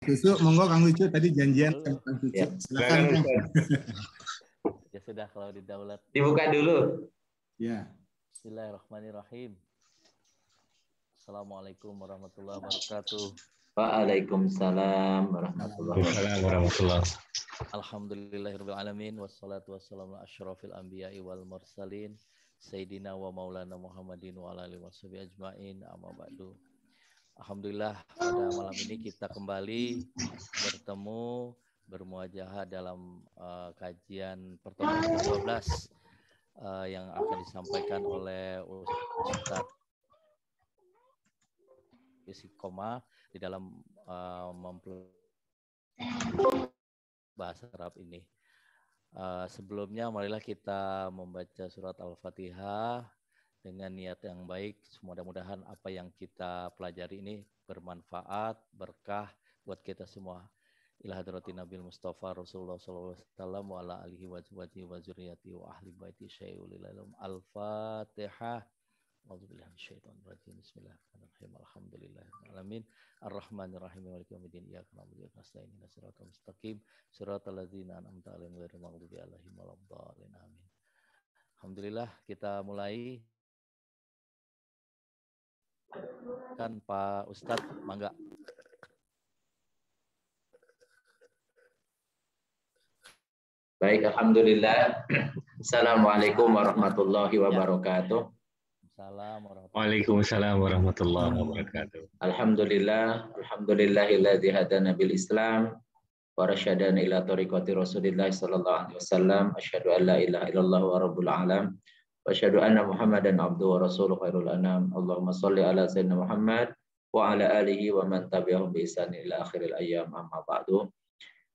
Susu, monggo Kang Lucu tadi janjian sama Kang Susu. Ya. Silakan Kang. Ya sudah kalau didaulat. Dibuka dulu. Ya. Bismillahirrahmanirrahim. Assalamualaikum warahmatullahi wabarakatuh. Waalaikumsalam warahmatullahi wabarakatuh. Alhamdulillahirabbil alamin wassalatu wassalamu ala asyrofil anbiya'i wal mursalin sayyidina wa maulana Muhammadin wa ala alihi washabihi ajmain amma ba'du. Alhamdulillah pada malam ini kita kembali bertemu bermuajahah dalam kajian pertemuan ke-12 yang akan disampaikan oleh Ustadz Istiqomah di dalam bahasa Arab ini. Sebelumnya marilah kita membaca surat Al-Fatihah dengan niat yang baik. Mudah-mudahan apa yang kita pelajari ini bermanfaat, berkah buat kita semua. Ila hadratin Nabil Mustafa Rasulullah sallallahu alaihi wasallam wa ala alihi wa sahbihi wa dzurriyyati wa ahli baiti syai'ul ilm. Al-Fatihah. A'udzubillahi minasyaitonir rajim. Bismillahirrahmanirrahim. Alhamdulillahirabbil alamin. Arrahmanirrahim. Maliki yaumiddin. Iyyaka na'budu wa iyyaka nasta'in. Ihdinas siratal mustaqim. Siratal ladzina an'amta 'alaihim ghairil maghdubi 'alaihim waladdallin. Amin. Alhamdulillah kita mulai. Kan Pak Ustadz, mangga. Baik, alhamdulillah. Assalamualaikum warahmatullahi wabarakatuh. Waalaikumsalam warahmatullahi wabarakatuh. Alhamdulillahilladzi hadana bil Islam wa rasyadana ila tariqati Rasulillah sallallahu alaihi wasallam. Asyhadu an la ilaha illallah wa rabbul alam. Wa asyhadu anna Muhammadan abduhu wa rasuluhu khairul anam. Allahumma shalli ala sayyidina Muhammad wa ala alihi wa man tabi'ahum bi ihsan ila akhiril ayyam amma ba'du.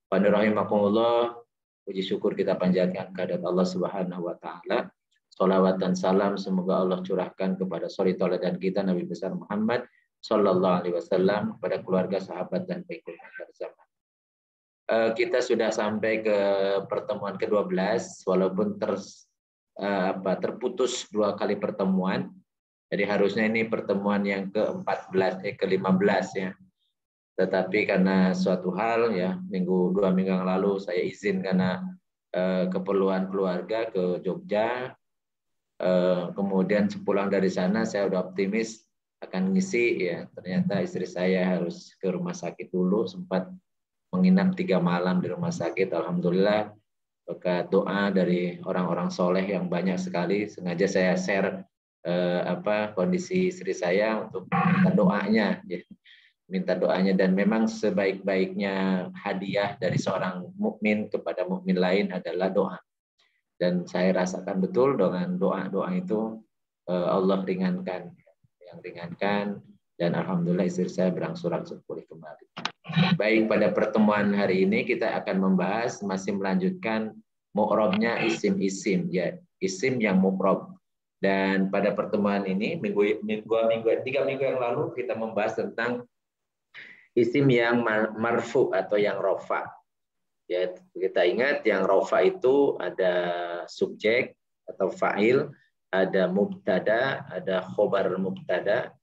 Qani rahimakumullah, puji syukur kita panjatkan kehadirat Allah Subhanahu wa taala. Shalawat dan salam semoga Allah curahkan kepada suri tauladan kita Nabi besar Muhammad sallallahu alaihi wasallam, kepada keluarga, sahabat dan pengikut akhir zaman. Kita sudah sampai ke pertemuan ke-12 walaupun terputus 2 kali pertemuan. Jadi harusnya ini pertemuan yang ke-14 ke-15 ya. Tetapi karena suatu hal ya, 2 minggu yang lalu saya izin karena keperluan keluarga ke Jogja. Kemudian sepulang dari sana saya udah optimis akan ngisi ya. Ternyata istri saya harus ke rumah sakit dulu, sempat menginap 3 malam di rumah sakit. Alhamdulillah berkat doa dari orang-orang soleh yang banyak sekali. Sengaja saya share kondisi istri saya untuk minta doanya ya. Minta doanya, dan memang sebaik-baiknya hadiah dari seorang mukmin kepada mukmin lain adalah doa. Dan saya rasakan betul dengan doa itu Allah ringankan, dan alhamdulillah istri saya berangsur-angsur pulih kembali. Baik, pada pertemuan hari ini kita akan membahas, masih melanjutkan mu'rabnya isim-isim ya, isim yang mu'rab. Dan pada pertemuan ini 3 minggu yang lalu kita membahas tentang isim yang marfu atau yang rofa. Ya, kita ingat yang rofa itu ada subjek atau fa'il, ada mubtada, ada khobar mubtada,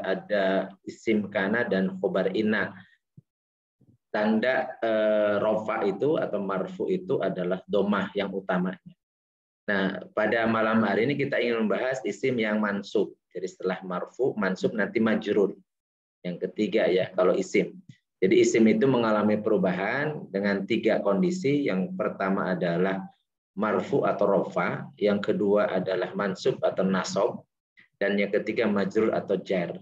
ada isim kana dan khobar inna. Tanda rofa itu atau marfu itu adalah domah yang utamanya. Nah, pada malam hari ini kita ingin membahas isim yang mansub. Jadi setelah marfu, mansub nanti majrur. Yang ketiga ya, kalau isim. Jadi isim itu mengalami perubahan dengan 3 kondisi. Yang pertama adalah marfu atau rofa, yang kedua adalah mansub atau nasab, dan yang ketiga majrur atau jar.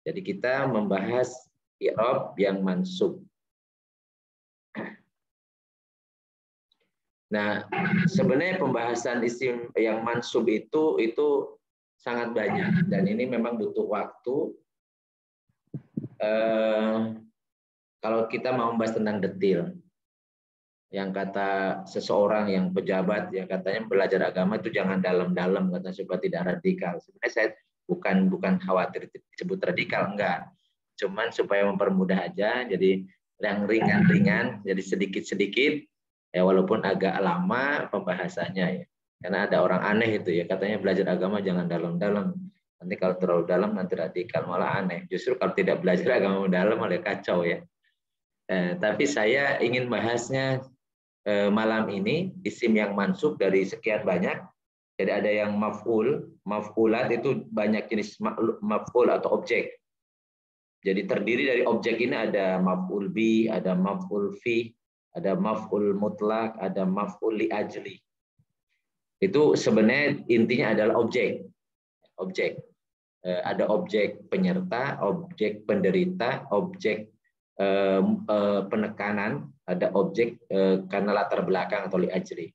Jadi kita membahas i'rab yang mansub. Nah, sebenarnya pembahasan isim yang mansub itu sangat banyak, dan ini memang butuh waktu. Kalau kita mau membahas tentang detail, yang kata seseorang yang pejabat yang katanya belajar agama itu jangan dalam-dalam, kata supaya tidak radikal. Sebenarnya saya bukan khawatir disebut radikal, enggak. Cuman supaya mempermudah aja, jadi yang ringan-ringan, jadi sedikit-sedikit, ya walaupun agak lama pembahasannya ya. Karena ada orang aneh itu ya, katanya belajar agama jangan dalam-dalam. Nanti kalau terlalu dalam nanti radikal, malah aneh. Justru kalau tidak belajar agama dalam malah kacau ya. Tapi saya ingin bahasnya malam ini isim yang mansub dari sekian banyak. Jadi ada yang maf'ul, maf'ulat itu banyak jenis maf'ul atau objek. Jadi terdiri dari objek ini ada maf'ul bi, ada maf'ul fi, ada maf'ul mutlak, ada maf'ul li ajli. Itu sebenarnya intinya adalah objek. Objek. Ada objek penyerta, objek penderita, objek penekanan, ada objek karena latar belakang atau li ajli.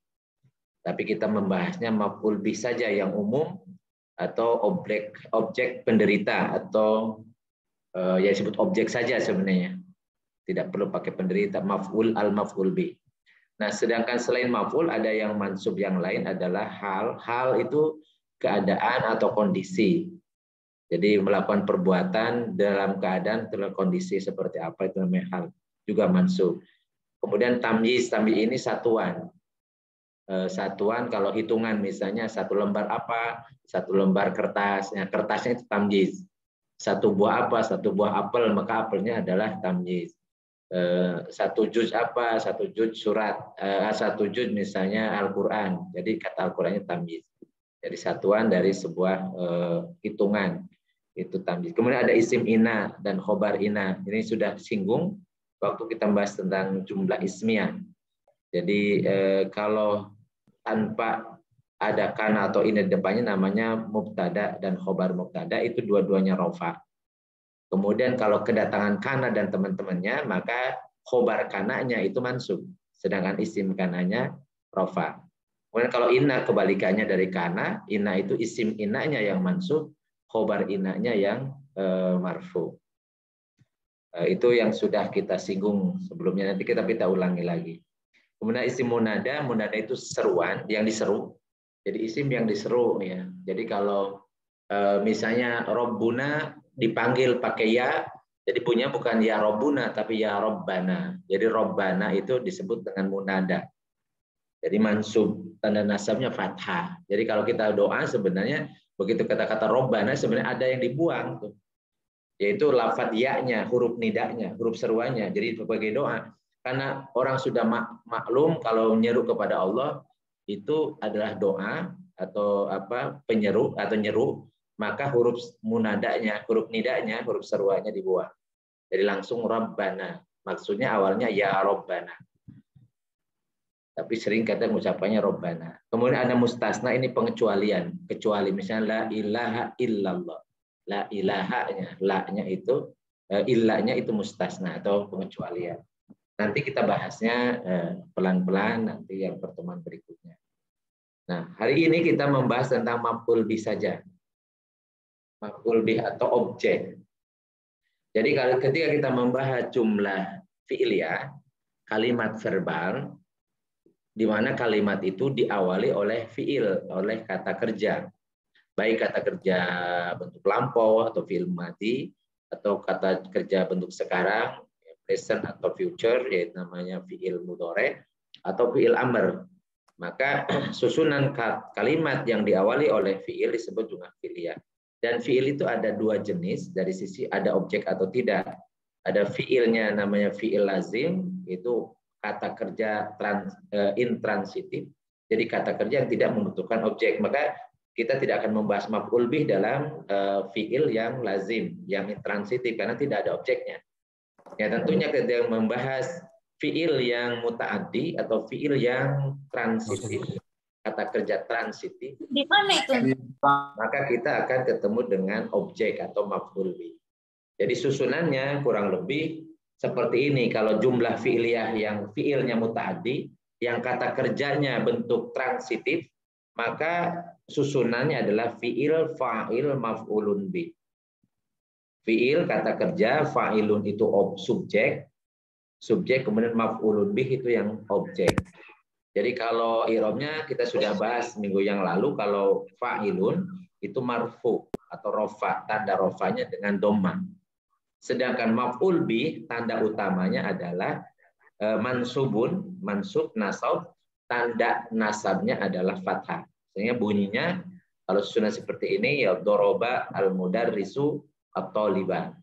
Tapi kita membahasnya maf'ul bih saja yang umum atau objek penderita atau ya disebut objek saja sebenarnya. Tidak perlu pakai penderita, maf'ul al-maf'ul bih. Nah, sedangkan selain maf'ul ada yang mansub yang lain adalah hal. Hal itu keadaan atau kondisi. Jadi melakukan perbuatan dalam keadaan dalam kondisi seperti apa itu namanya hal, juga mansub. Kemudian tamyiz, tamyiz ini satuan. Satuan kalau hitungan misalnya satu lembar apa, satu lembar kertasnya, kertasnya itu tamyiz. Satu buah apa, satu buah apel, maka apelnya adalah tamyiz. Satu juz apa, satu juz surat, satu juz misalnya Al-Quran. Jadi kata Al-Qurannya tamyiz. Jadi satuan dari sebuah hitungan. Itu tamyiz. Kemudian ada isim ina dan khobar ina. Ini sudah singgung waktu kita bahas tentang jumlah ismiyah. Jadi kalau tanpa ada kana atau ina di depannya namanya mubtada dan khobar mubtada, itu dua-duanya rofa. Kemudian kalau kedatangan kana dan teman-temannya, maka khobar kananya itu mansub. Sedangkan isim kananya rofa. Kemudian kalau ina kebalikannya dari kana, ina itu isim inanya yang mansub, khobar inanya yang marfu. Itu yang sudah kita singgung sebelumnya, nanti kita ulangi lagi. Kemudian isim munada, munada itu seruan, yang diseru. Jadi isim yang diseru ya. Jadi kalau misalnya Robbuna dipanggil pakai ya, jadi punya bukan ya Robbuna tapi ya Robbana. Jadi Robbana itu disebut dengan munada. Jadi mansub, tanda nasabnya fathah. Jadi kalau kita doa sebenarnya begitu kata-kata Robbana sebenarnya ada yang dibuang tuh. Yaitu lafadz ya-nya, huruf nidanya, huruf seruannya. Jadi sebagai doa. Karena orang sudah maklum kalau menyeru kepada Allah itu adalah doa atau apa penyeru atau nyeru, maka huruf munadanya, huruf nidanya, huruf seruannya dibuang. Jadi langsung Rabbana. Maksudnya awalnya ya Rabbana. Tapi sering kata ucapannya Rabbana. Kemudian ada mustasna, ini pengecualian. Kecuali misalnya la ilaha illallah. La ilahanya, la-nya itu, illanya itu mustasna atau pengecualian. Nanti kita bahasnya pelan-pelan nanti yang pertemuan berikutnya. Nah, hari ini kita membahas tentang maf'ul bih saja. Maf'ul bih atau objek. Jadi kalau ketika kita membahas jumlah fi'liyah, kalimat verbal, di mana kalimat itu diawali oleh fi'il, oleh kata kerja. Baik kata kerja bentuk lampau atau fi'il madi, atau kata kerja bentuk sekarang, present atau future, yaitu namanya fi'il mudhari, atau fi'il amr. Maka susunan kalimat yang diawali oleh fi'il disebut juga fi'liyah. Dan fi'il itu ada dua jenis, dari sisi ada objek atau tidak. Ada fi'ilnya namanya fi'il lazim, itu kata kerja intransitif, jadi kata kerja yang tidak membutuhkan objek. Maka kita tidak akan membahas maf'ul bih dalam fi'il yang lazim, yang intransitif, karena tidak ada objeknya. Ya tentunya ketika membahas fi'il yang muta'addi atau fi'il yang transitif, kata kerja transitif, Di mana itu? maka kita akan ketemu dengan objek atau maf'ul bih. Jadi susunannya kurang lebih seperti ini. Kalau jumlah fi'liyah yang fi'ilnya muta'addi, yang kata kerjanya bentuk transitif, maka susunannya adalah fi'il, fa'il, maf'ulun bih. Fi'il kata kerja, fa'ilun itu subjek, kemudian maf'ulun bih itu yang objek. Jadi kalau i'rabnya kita sudah bahas minggu yang lalu, kalau fa'ilun itu marfu atau rofa, tanda rofanya dengan dhamma. Sedangkan maf'ul bih tanda utamanya adalah mansubun, mansub, nasab, tanda nasabnya adalah fathah. Sehingga bunyinya kalau susunan seperti ini ya doroba al-mudarrisu at-taliba.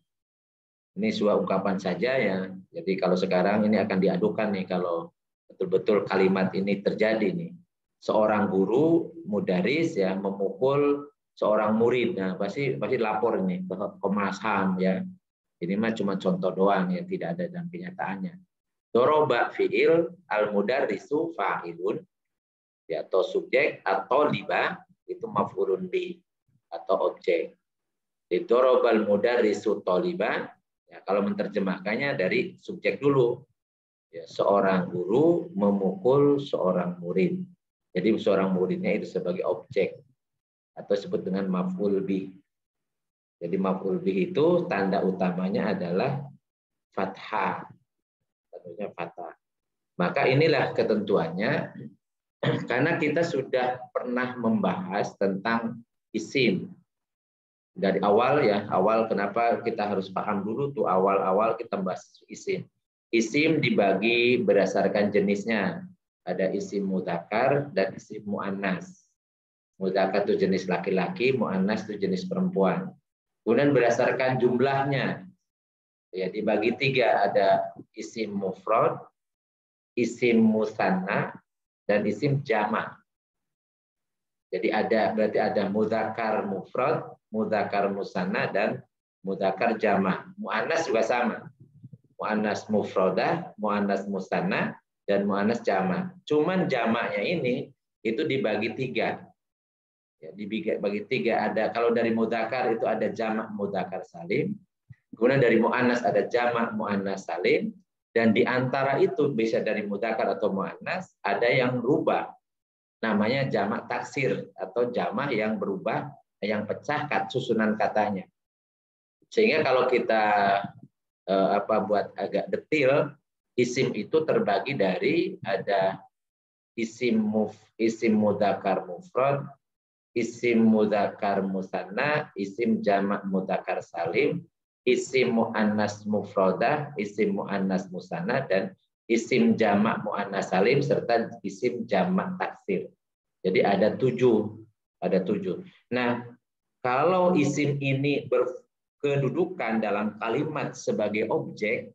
Ini sebuah ungkapan saja yang Jadi kalau sekarang ini akan diadukan nih kalau betul-betul kalimat ini terjadi nih. Seorang guru mudaris ya memukul seorang murid. Nah, pasti lapor ini ke Komnas HAM ya. Ini mah cuma contoh doang ya, tidak ada dalam kenyataannya. Doroba fi'il al-mudarrisu fa'ilun ya, atau subjek, atau liba itu maf'ulun bi atau objek. Dorobal mudarrisu toliban ya, kalau menerjemahkannya dari subjek dulu. Ya, seorang guru memukul seorang murid. Jadi seorang muridnya itu sebagai objek atau disebut dengan maf'ul bih. Jadi maf'ul bih itu tanda utamanya adalah fathah. Tentunya fathah. Maka inilah ketentuannya karena kita sudah pernah membahas tentang isim. Dari awal ya, awal kenapa kita harus paham dulu tuh awal-awal kita bahas isim. Isim dibagi berdasarkan jenisnya. Ada isim mudzakkar dan isim muannas. Mudzakkar itu jenis laki-laki, muannas itu jenis perempuan. Kemudian berdasarkan jumlahnya, ya dibagi 3, ada isim mufrad, isim musanna, dan isim jamak. Jadi berarti ada mudzakkar mufrad, mudzakkar musanna, dan mudzakkar jamak. Muannas juga sama. Muannas mufradah, muannas musanna, dan muannas jamak. Cuman jamaknya ini itu dibagi 3. Ya, dibagi 3. Ada kalau dari mudzakkar itu ada jamak mudzakkar salim. Kemudian dari muannas ada jamak muannas salim. Dan di antara itu bisa dari mudzakkar atau muannas ada yang rubah. Namanya jamak taksir atau jamak yang berubah, yang pecah susunan katanya. Sehingga kalau kita buat agak detail, isim itu terbagi dari ada isim mudzakkar mufrad, isim mudzakkar musanna, isim jamak mudzakkar salim, isim muannas mufradah, isim muannas musanna, dan isim jamak muannas salim serta isim jamak taksir. Jadi ada 7. Nah, kalau isim ini berkedudukan dalam kalimat sebagai objek,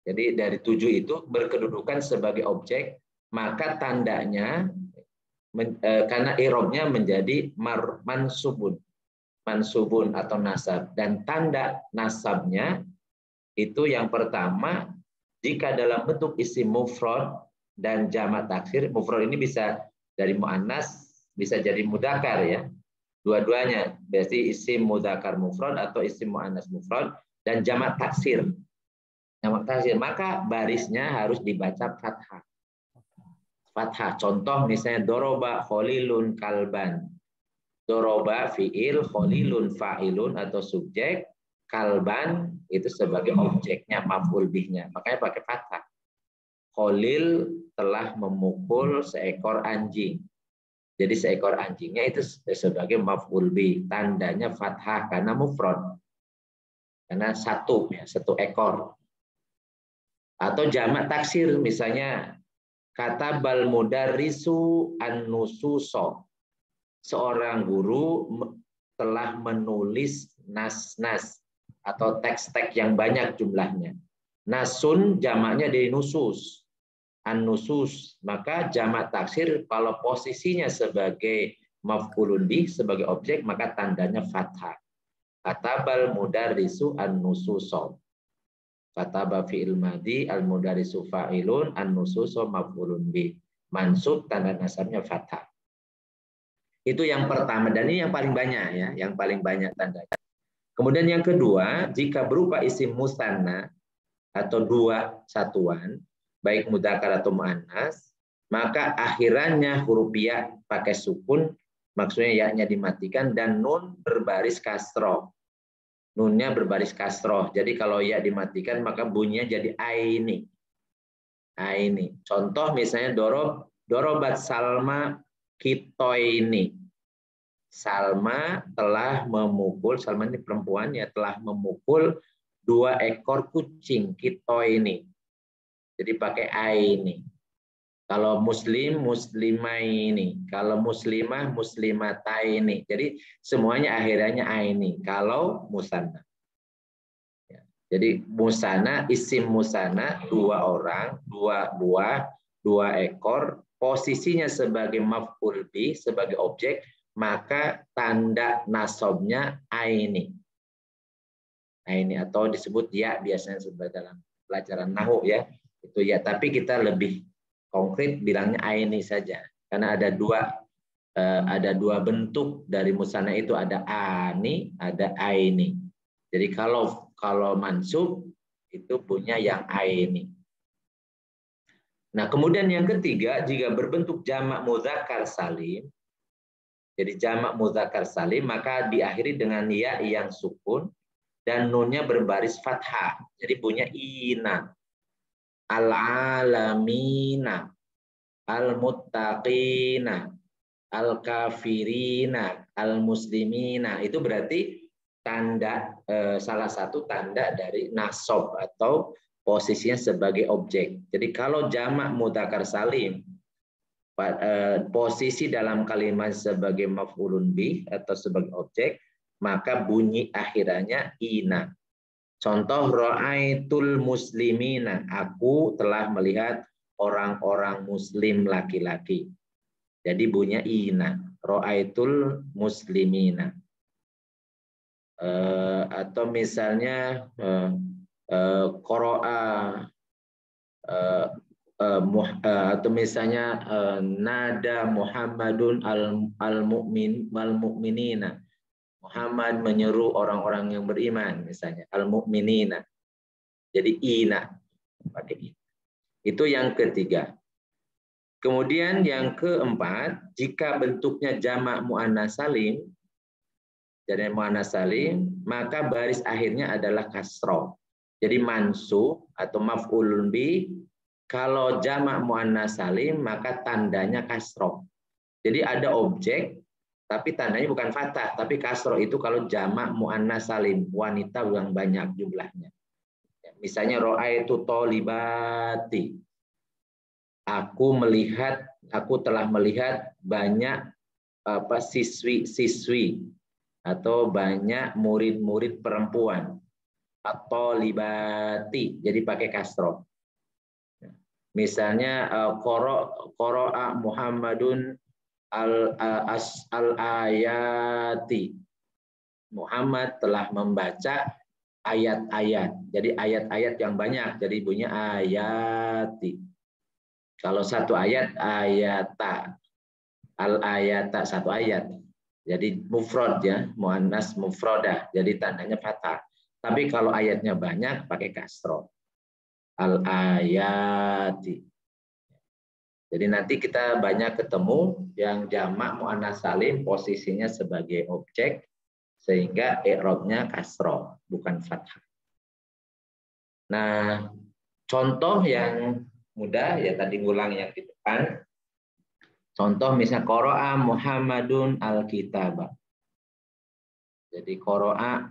jadi dari 7 itu berkedudukan sebagai objek, maka tandanya karena i'rabnya menjadi mansubun atau nasab, dan tanda nasabnya itu yang pertama jika dalam bentuk isim mufrad dan jamak taksir. Mufrad ini bisa dari muannas, bisa jadi mudzakkar ya. Dua-duanya berarti isim mudzakkar mufrad atau isim muannas mufrad dan jamak taksir. Jamak taksir, maka barisnya harus dibaca fathah. Fathah. Contoh misalnya doroba khalilun kalban. Doroba fi'il, khalilun fa'ilun atau subjek, kalban itu sebagai objeknya, maf'ul bihnya. Makanya pakai fathah. Khalil telah memukul seekor anjing. Jadi seekor anjingnya itu sebagai maf'ul bih. Tandanya fathah karena mufrad. Karena satu ekor. Atau jamak taksir misalnya kata bal mudarrisu an-nususo. Seorang guru telah menulis nas-nas atau teks-teks yang banyak jumlahnya. Nasun jamaknya dari nusus. An-nusus, maka jamak taksir kalau posisinya sebagai maf'ulun bih, sebagai objek, maka tandanya fathah. Katabal mudarrisu an-nususo. Kataba fi'il madhi al-mudarrisu fa'ilun an-nususo maf'ulun bih. Mansub tanda nasabnya fathah. Itu yang pertama dan ini yang paling banyak ya, yang paling banyak tandanya. Kemudian yang kedua, jika berupa isim musanna atau 2 satuan, baik mudzakkar atau muannas, maka akhirannya huruf ya pakai sukun, maksudnya ya-nya dimatikan, dan nun berbaris kasroh. Nunnya berbaris kasroh. Jadi kalau ya dimatikan maka bunyinya jadi aini. Aini. Contoh misalnya dorobat Salma kitoini. Salma telah memukul, Salma ini perempuan ya, telah memukul 2 ekor kucing kitoini. Jadi pakai aini. Kalau muslim, muslimaini. Kalau muslimah, muslimataini. Jadi semuanya akhirnya aini. Kalau musanna. Ya. Jadi musana, isim musana, 2 orang, 2 buah, 2 ekor, posisinya sebagai maf'ul bih, sebagai objek, maka tanda nasabnya aini. Aini atau disebut ya biasanya sebagai dalam pelajaran nahwu ya. Itu ya, tapi kita lebih konkret bilangnya aini saja. Karena ada dua bentuk dari musana itu, ada ani, ada aini. Jadi kalau mansub itu punya yang aini. Nah, kemudian yang ketiga, jika berbentuk jamak mudzakkar salim, jadi jamak mudzakkar salim maka diakhiri dengan ya yang sukun dan nunnya berbaris fathah. Jadi punya ina. Al-alamina, al-muttaqina, al-kafirina, al-muslimina. Itu berarti tanda salah satu tanda dari nasab atau posisinya sebagai objek. Jadi kalau jamak mudzakkar salim posisi dalam kalimat sebagai maf'ulun bih atau sebagai objek, maka bunyi akhirannya ina. Contoh ra'aitul muslimina, aku telah melihat orang-orang muslim laki-laki. Jadi bunyinya ina, ra'aitul muslimina. Atau misalnya qara'a atau misalnya nada Muhammadun al-mu'minina. Muhammad menyeru orang-orang yang beriman, misalnya al-mu'minina. Jadi ina pakai ina. Itu yang ketiga. Kemudian yang keempat, jika bentuknya jamak muannas salim, jadi muannas salim, maka baris akhirnya adalah kasroh. Jadi mansub atau maf'ulun bih, kalau jamak muannas salim maka tandanya kasroh. Jadi ada objek tapi tandanya bukan fathah, tapi kasroh. Itu kalau jamak muannas salim, wanita yang banyak jumlahnya. Misalnya ra'aitu tholibati, aku telah melihat banyak siswi-siswi atau banyak murid-murid perempuan. Atau libati, jadi pakai kasroh. Misalnya qara'a Muhammadun al-ayati. Muhammad telah membaca ayat-ayat. Jadi ayat-ayat yang banyak. Jadi bunyinya ayati. Kalau satu ayat, ayata. Al-ayata, satu ayat. Jadi mufrad ya, muannas mufrodah. Jadi tandanya fathah. Tapi kalau ayatnya banyak, pakai kasroh. Al-ayati. Jadi nanti kita banyak ketemu yang jamak muannas salim posisinya sebagai objek sehingga i'rabnya kasroh bukan fathah. Nah, contoh yang mudah ya tadi ngulang yang di depan. Contoh misal qara'a Muhammadun al-kitaba. Jadi qara'a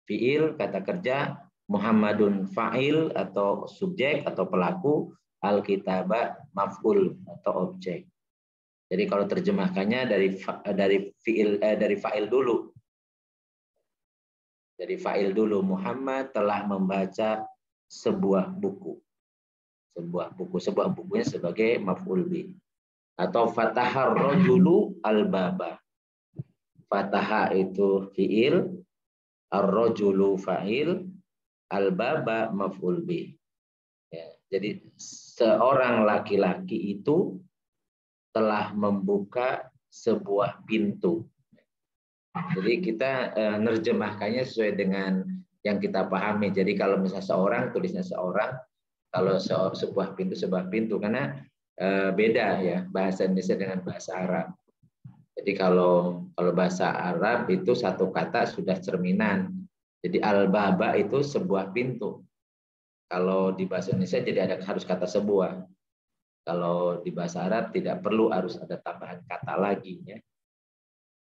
fiil kata kerja, Muhammadun fa'il atau subjek atau pelaku, al-kitaba maf'ul atau objek. Jadi kalau terjemahkannya dari fa'il dulu. Dari fa'il dulu, Muhammad telah membaca sebuah buku. Sebuah bukunya sebagai maf'ul bih. Atau fatahar rajulu al-baba. Fataha itu fi'il, ar-rajulu fa'il, al-baba maf'ul bih. Ya, jadi seorang laki-laki itu telah membuka sebuah pintu. Jadi kita nerjemahkannya sesuai dengan yang kita pahami. Jadi kalau misalnya seorang, tulisnya seorang. Kalau sebuah pintu, karena beda ya bahasa Indonesia dengan bahasa Arab. Jadi kalau bahasa Arab itu satu kata sudah cerminan. Jadi al-baba itu sebuah pintu. Kalau di bahasa Indonesia jadi harus kata sebuah. Kalau di bahasa Arab tidak perlu harus ada tambahan kata lagi ya.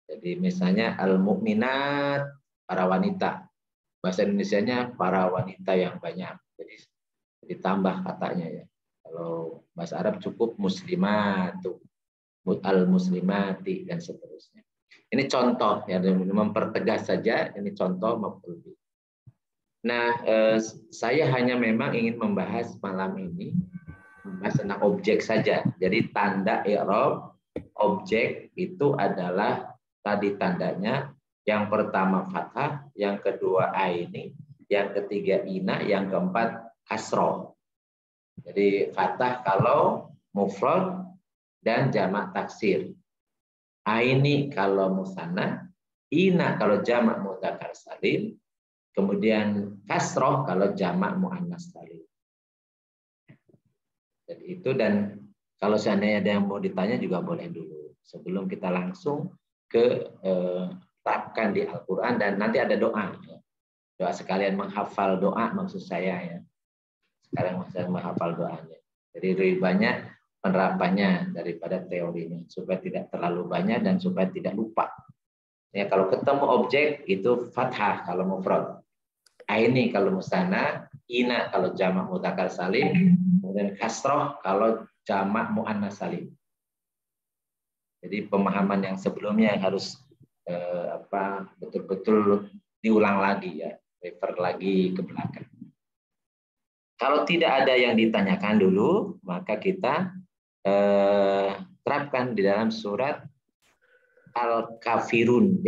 Jadi misalnya al-mu'minat para wanita. Bahasa Indonesianya para wanita yang banyak. Jadi ditambah katanya ya. Kalau bahasa Arab cukup muslimatu, al-muslimati dan seterusnya. Ini contoh ya, mempertegas saja ini contoh maf'ul bih. Nah, saya hanya memang ingin membahas malam ini membahas tentang objek saja. Jadi tanda i'rab objek itu adalah tadi tandanya, yang pertama fathah, yang kedua aini, yang ketiga ina, yang keempat kasroh. Jadi fathah kalau mufrad dan jamak taksir, aini kalau musanna, ina kalau jamak mudzakkar salim, kemudian kasroh kalau jamak muannas salim. Jadi itu, dan kalau seandainya ada yang mau ditanya juga boleh dulu sebelum kita langsung ke terapkan di Al-Quran, dan nanti ada doa. Doa sekalian menghafal doa maksud saya ya. Sekarang saya menghafal doanya. Jadi lebih banyak penerapannya daripada teorinya supaya tidak terlalu banyak dan supaya tidak lupa. Ya, kalau ketemu objek itu fathah kalau mufrad, aini kalau musanna, ina kalau jamak mudzakkar salim, kemudian kasroh kalau jamak muannas salim. Jadi pemahaman yang sebelumnya yang harus betul-betul diulang lagi ya, refer lagi ke belakang. Kalau tidak ada yang ditanyakan dulu, maka kita terapkan di dalam surat Al-Kafirun,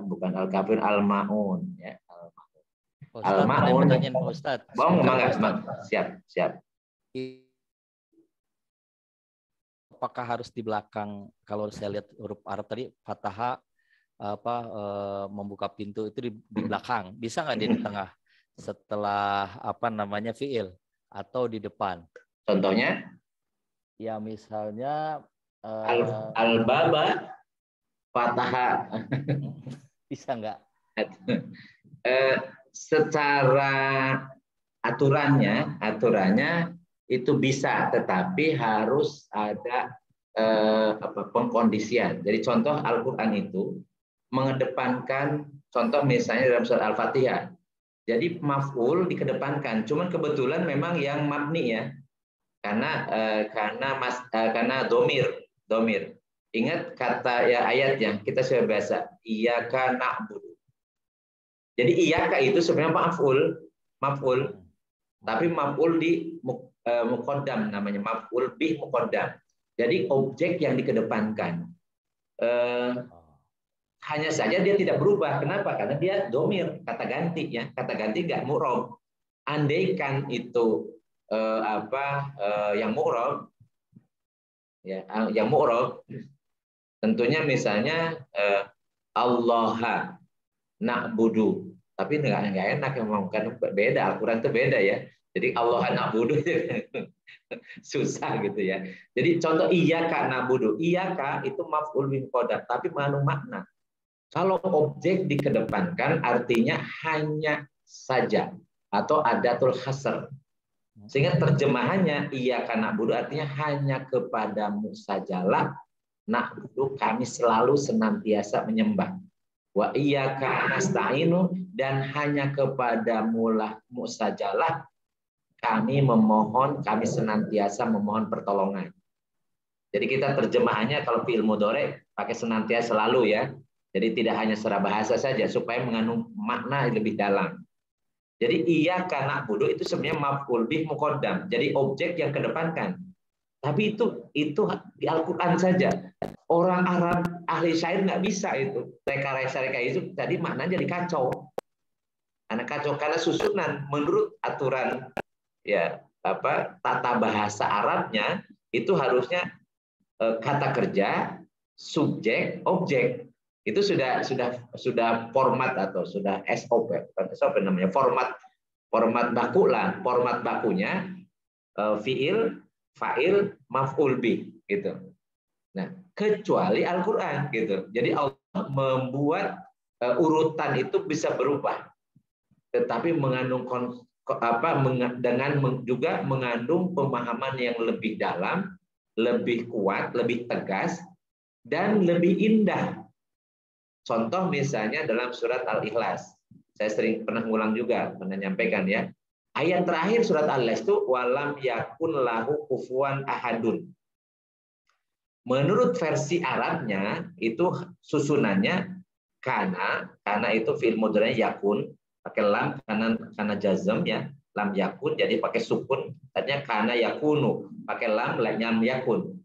bukan Al-Kafirun, Al-Maun ya. Al-Maun. Siap. Apakah harus di belakang? Kalau saya lihat huruf Arab tadi fathah membuka pintu itu di belakang. Bisa nggak dia di tengah setelah fiil atau di depan? Contohnya? Ya misalnya al-baba fathah. Bisa nggak? Secara aturannya itu bisa, tetapi harus ada pengkondisian. Jadi contoh Al-Quran itu mengedepankan, contoh misalnya dalam surat Al-Fatihah. Jadi maf'ul dikedepankan, cuman kebetulan memang yang mabni ya, karena domir. Ingat kata ya ayatnya kita sudah biasa, iyyaka na'budu. Jadi iyyaka itu sebenarnya maf'ul, tapi maf'ul di muqaddam namanya, maf'ul bih muqaddam. Jadi objek yang dikedepankan. Hanya saja dia tidak berubah. Kenapa? Karena dia domir, kata ganti ya. Kata ganti nggak mu'rab. Andaikan itu yang mu'rab, ya, yang mu'rab, tentunya misalnya Allaha na'budu. Tapi nggak enak memang, kan beda, Al-Quran itu beda ya. Jadi Allaha na'budu susah gitu ya. Jadi contoh iyyaka na'budu. Iyyaka itu maf'ul bih muqaddam, tapi mengandung makna. Kalau objek dikedepankan artinya hanya saja atau adatul hasr. Sehingga terjemahannya iyyaka na'budu artinya hanya kepadamu sajalah na'budu, kami selalu senantiasa menyembah. Wa iyyaka nasta'inu, dan hanya kepadamu lah sajalah kami memohon, kami senantiasa memohon pertolongan. Jadi kita terjemahannya kalau fi'il mudhari pakai senantiasa selalu ya. Jadi tidak hanya secara bahasa saja, supaya mengandung makna lebih dalam. Jadi iyyaka na'budu itu sebenarnya maf'ul bih muqaddam. Jadi objek yang kedepankan. Tapi itu di Al-Quran saja. Orang Arab ahli syair nggak bisa itu. Reka-reka itu tadi maknanya jadi kacau. Karena susunan menurut aturan ya tata bahasa Arabnya itu harusnya kata kerja, subjek, objek. Itu sudah format atau sudah SOP, namanya format baku lah. Format bakunya fiil, fa'il, maf'ul bih gitu. Nah, kecuali Al-Qur'an gitu. Jadi Allah membuat urutan itu bisa berubah. Tetapi juga mengandung pemahaman yang lebih dalam, lebih kuat, lebih tegas, dan lebih indah. Contoh misalnya dalam surat Al-Ikhlas. Saya pernah ngulang juga, pernah nyampaikan ya. Ayat terakhir surat Al-Ikhlas itu walam yakun lahu kufuwan ahadun. Menurut versi Arabnya itu susunannya karena itu fi'il mudhari yakun, pakai lam karena jazm ya, lam yakun, jadi pakai sukun, artinya karena yakunu, pakai lam yakun.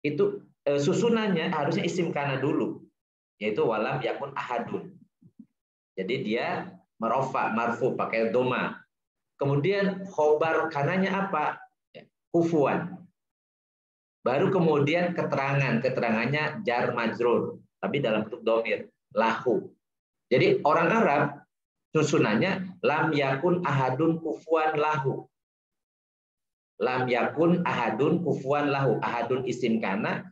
Itu susunannya harusnya isim kana dulu, yaitu walam yakun ahadun. Jadi dia merofa, marfu, pakai doma. Kemudian khobar kananya apa? Kufuan. Baru kemudian keterangannya jar majrur, tapi dalam bentuk domir, lahu. Jadi orang Arab susunannya lam yakun ahadun kufuan lahu. Lam yakun ahadun kufuan lahu. Ahadun isim kana,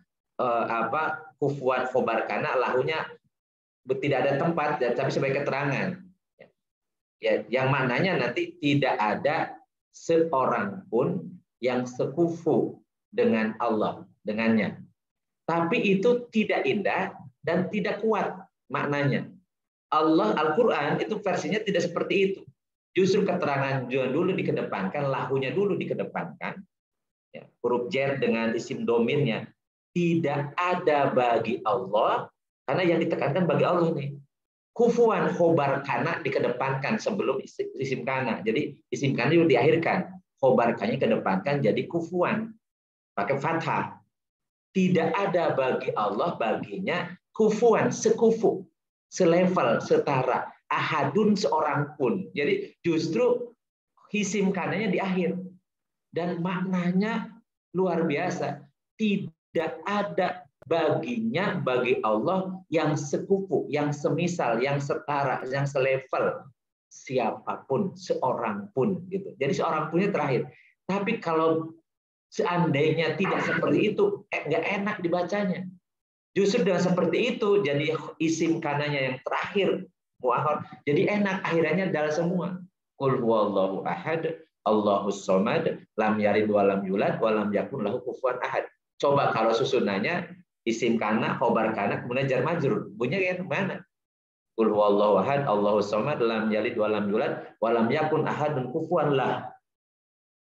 kufuan khobar kana, lahunya tidak ada tempat, tapi sebagai keterangan. Ya, yang maknanya nanti tidak ada seorang pun yang sekufu dengan Allah, dengannya. Tapi itu tidak indah dan tidak kuat maknanya. Allah Al-Quran itu versinya tidak seperti itu. Justru keterangan dulu dikedepankan, lahunya dulu dikedepankan. Ya, huruf jar dengan isim domirnya tidak ada bagi Allah, karena yang ditekankan bagi Allah nih. Kufuan khobar kana dikedepankan sebelum isim kana. Jadi isim kana itu diakhirkan, khobar kana kedepankan jadi kufuan pakai fathah. Tidak ada bagi Allah baginya kufuan, sekufu, selevel, setara, ahadun seorang pun. Jadi justru isim kananya di akhir dan maknanya luar biasa. Tidak ada baginya bagi Allah yang sekufu, yang semisal, yang setara, yang selevel siapapun, seorang pun gitu. Jadi seorang punnya terakhir. Tapi kalau seandainya tidak seperti itu, nggak enak dibacanya. Justru dengan seperti itu, jadi isim kananya yang terakhir, mu'akhir, jadi enak, akhirnya adalah semua. Qul huwallahu ahad, Allahus somad, lam yalid walam yulad, walam yakun lahu kufuwan ahad. Coba kalau susunannya isim kana, khobar kana, kemudian jar majrur, bunyinya kayak mana? Qul huwallahu ahad, Allahus somad, lam yalid walam yulad, walam yakun ahadun kufuwan lah.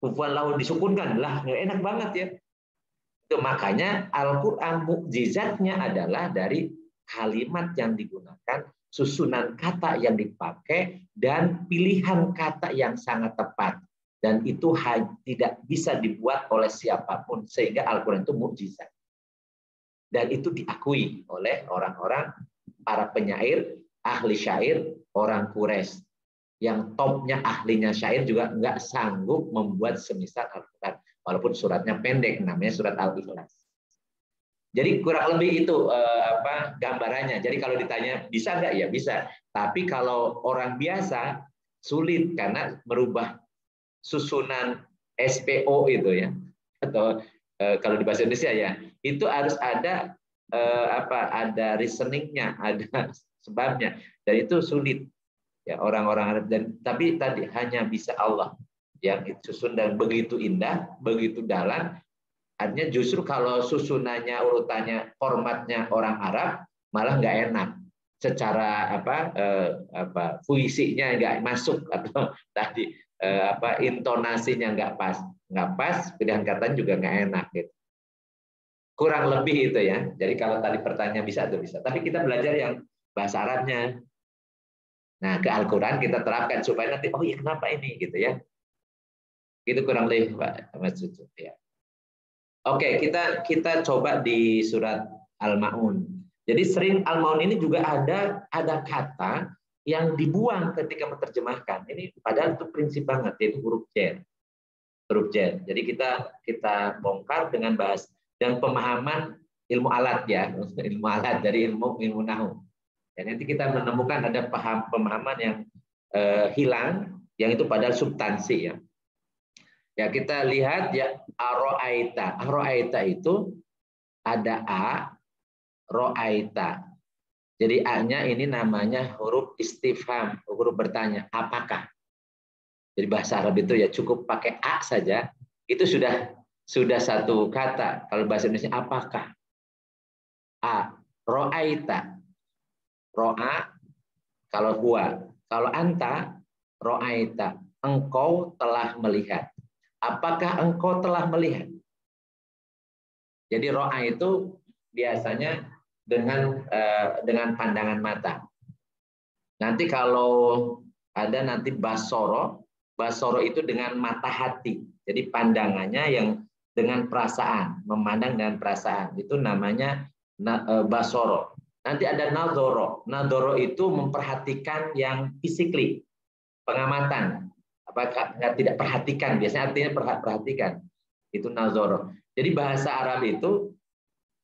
Kufuwan lahu disukunkan lah, nggak enak banget ya. Itu makanya Al-Quran mukjizatnya adalah dari kalimat yang digunakan, susunan kata yang dipakai, dan pilihan kata yang sangat tepat. Dan itu tidak bisa dibuat oleh siapapun, sehingga Al-Quran itu mukjizat. Dan itu diakui oleh orang-orang, para penyair, ahli syair, orang Quraisy. Yang topnya ahlinya syair juga nggak sanggup membuat semisal Al-Quran. Walaupun suratnya pendek, namanya surat Al-Ikhlas. Jadi kurang lebih itu gambarannya. Jadi kalau ditanya bisa nggak? Ya bisa. Tapi kalau orang biasa sulit karena merubah susunan SPO itu ya, atau kalau di bahasa Indonesia ya, itu harus ada ada reasoningnya, ada sebabnya, dan itu sulit. Ya, orang-orang Arab, dan tapi tadi hanya bisa Allah yang disusun dan begitu indah, begitu dalam. Artinya justru kalau susunannya, urutannya, formatnya orang Arab malah nggak enak. Secara puisinya nggak masuk, atau tadi intonasinya nggak pas, pilihan katanya juga nggak enak gitu. Kurang lebih itu ya. Jadi kalau tadi pertanyaan bisa atau bisa, tapi kita belajar yang bahasa Arabnya. Nah, ke Al-Quran kita terapkan supaya nanti, oh iya kenapa ini gitu ya. Itu kurang lebih Pak Mas Cucu ya. Oke, kita coba di surat Al-Maun. Jadi sering Al-Maun ini juga ada kata yang dibuang ketika menerjemahkan. Ini padahal itu prinsip banget, yaitu huruf jar. Huruf jar. Jadi kita bongkar dengan bahas dan pemahaman ilmu alat ya, ilmu alat dari ilmu nahwu. Dan nanti kita menemukan ada pemahaman yang hilang, yang itu padahal substansi ya. Ya kita lihat ya, aro'aita. Aro'aita itu ada a, ro'aita. Jadi a-nya ini namanya huruf istifham, huruf bertanya, apakah? Jadi bahasa Arab itu ya cukup pakai a saja, itu sudah satu kata. Kalau bahasa Indonesia apakah? A, ro'aita. Ro'a kalau huwa, kalau anta ro'aita, engkau telah melihat. Apakah engkau telah melihat? Jadi ro'a itu biasanya dengan pandangan mata. Nanti kalau ada nanti basoro. Basoro itu dengan mata hati. Jadi pandangannya yang dengan perasaan, memandang dengan perasaan. Itu namanya basoro. Nanti ada nadoro. Nadoro itu memperhatikan yang physically, pengamatan. Apakah tidak perhatikan? Biasanya artinya perhatikan. Itu nadoro. Jadi bahasa Arab itu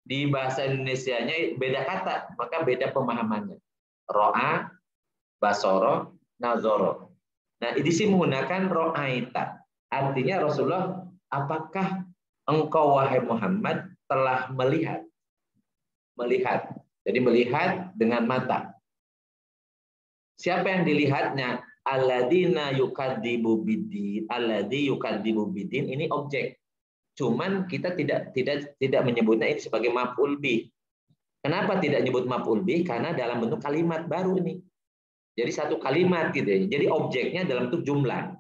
di bahasa Indonesianya beda kata, maka beda pemahamannya. Ro'a, basoro, nadoro. Nah, di sini menggunakan ro'aita. Artinya Rasulullah, apakah engkau wahai Muhammad telah melihat? Melihat. Jadi melihat dengan mata. Siapa yang dilihatnya? Alladzina yukadzibu biddin. Alladzi yukadzibu biddin ini objek. Cuman kita tidak menyebutnya ini sebagai maf'ul bih. Kenapa tidak nyebut maf'ul bih? Karena dalam bentuk kalimat baru nih. Jadi satu kalimat gitu ya. Jadi objeknya dalam bentuk jumlah.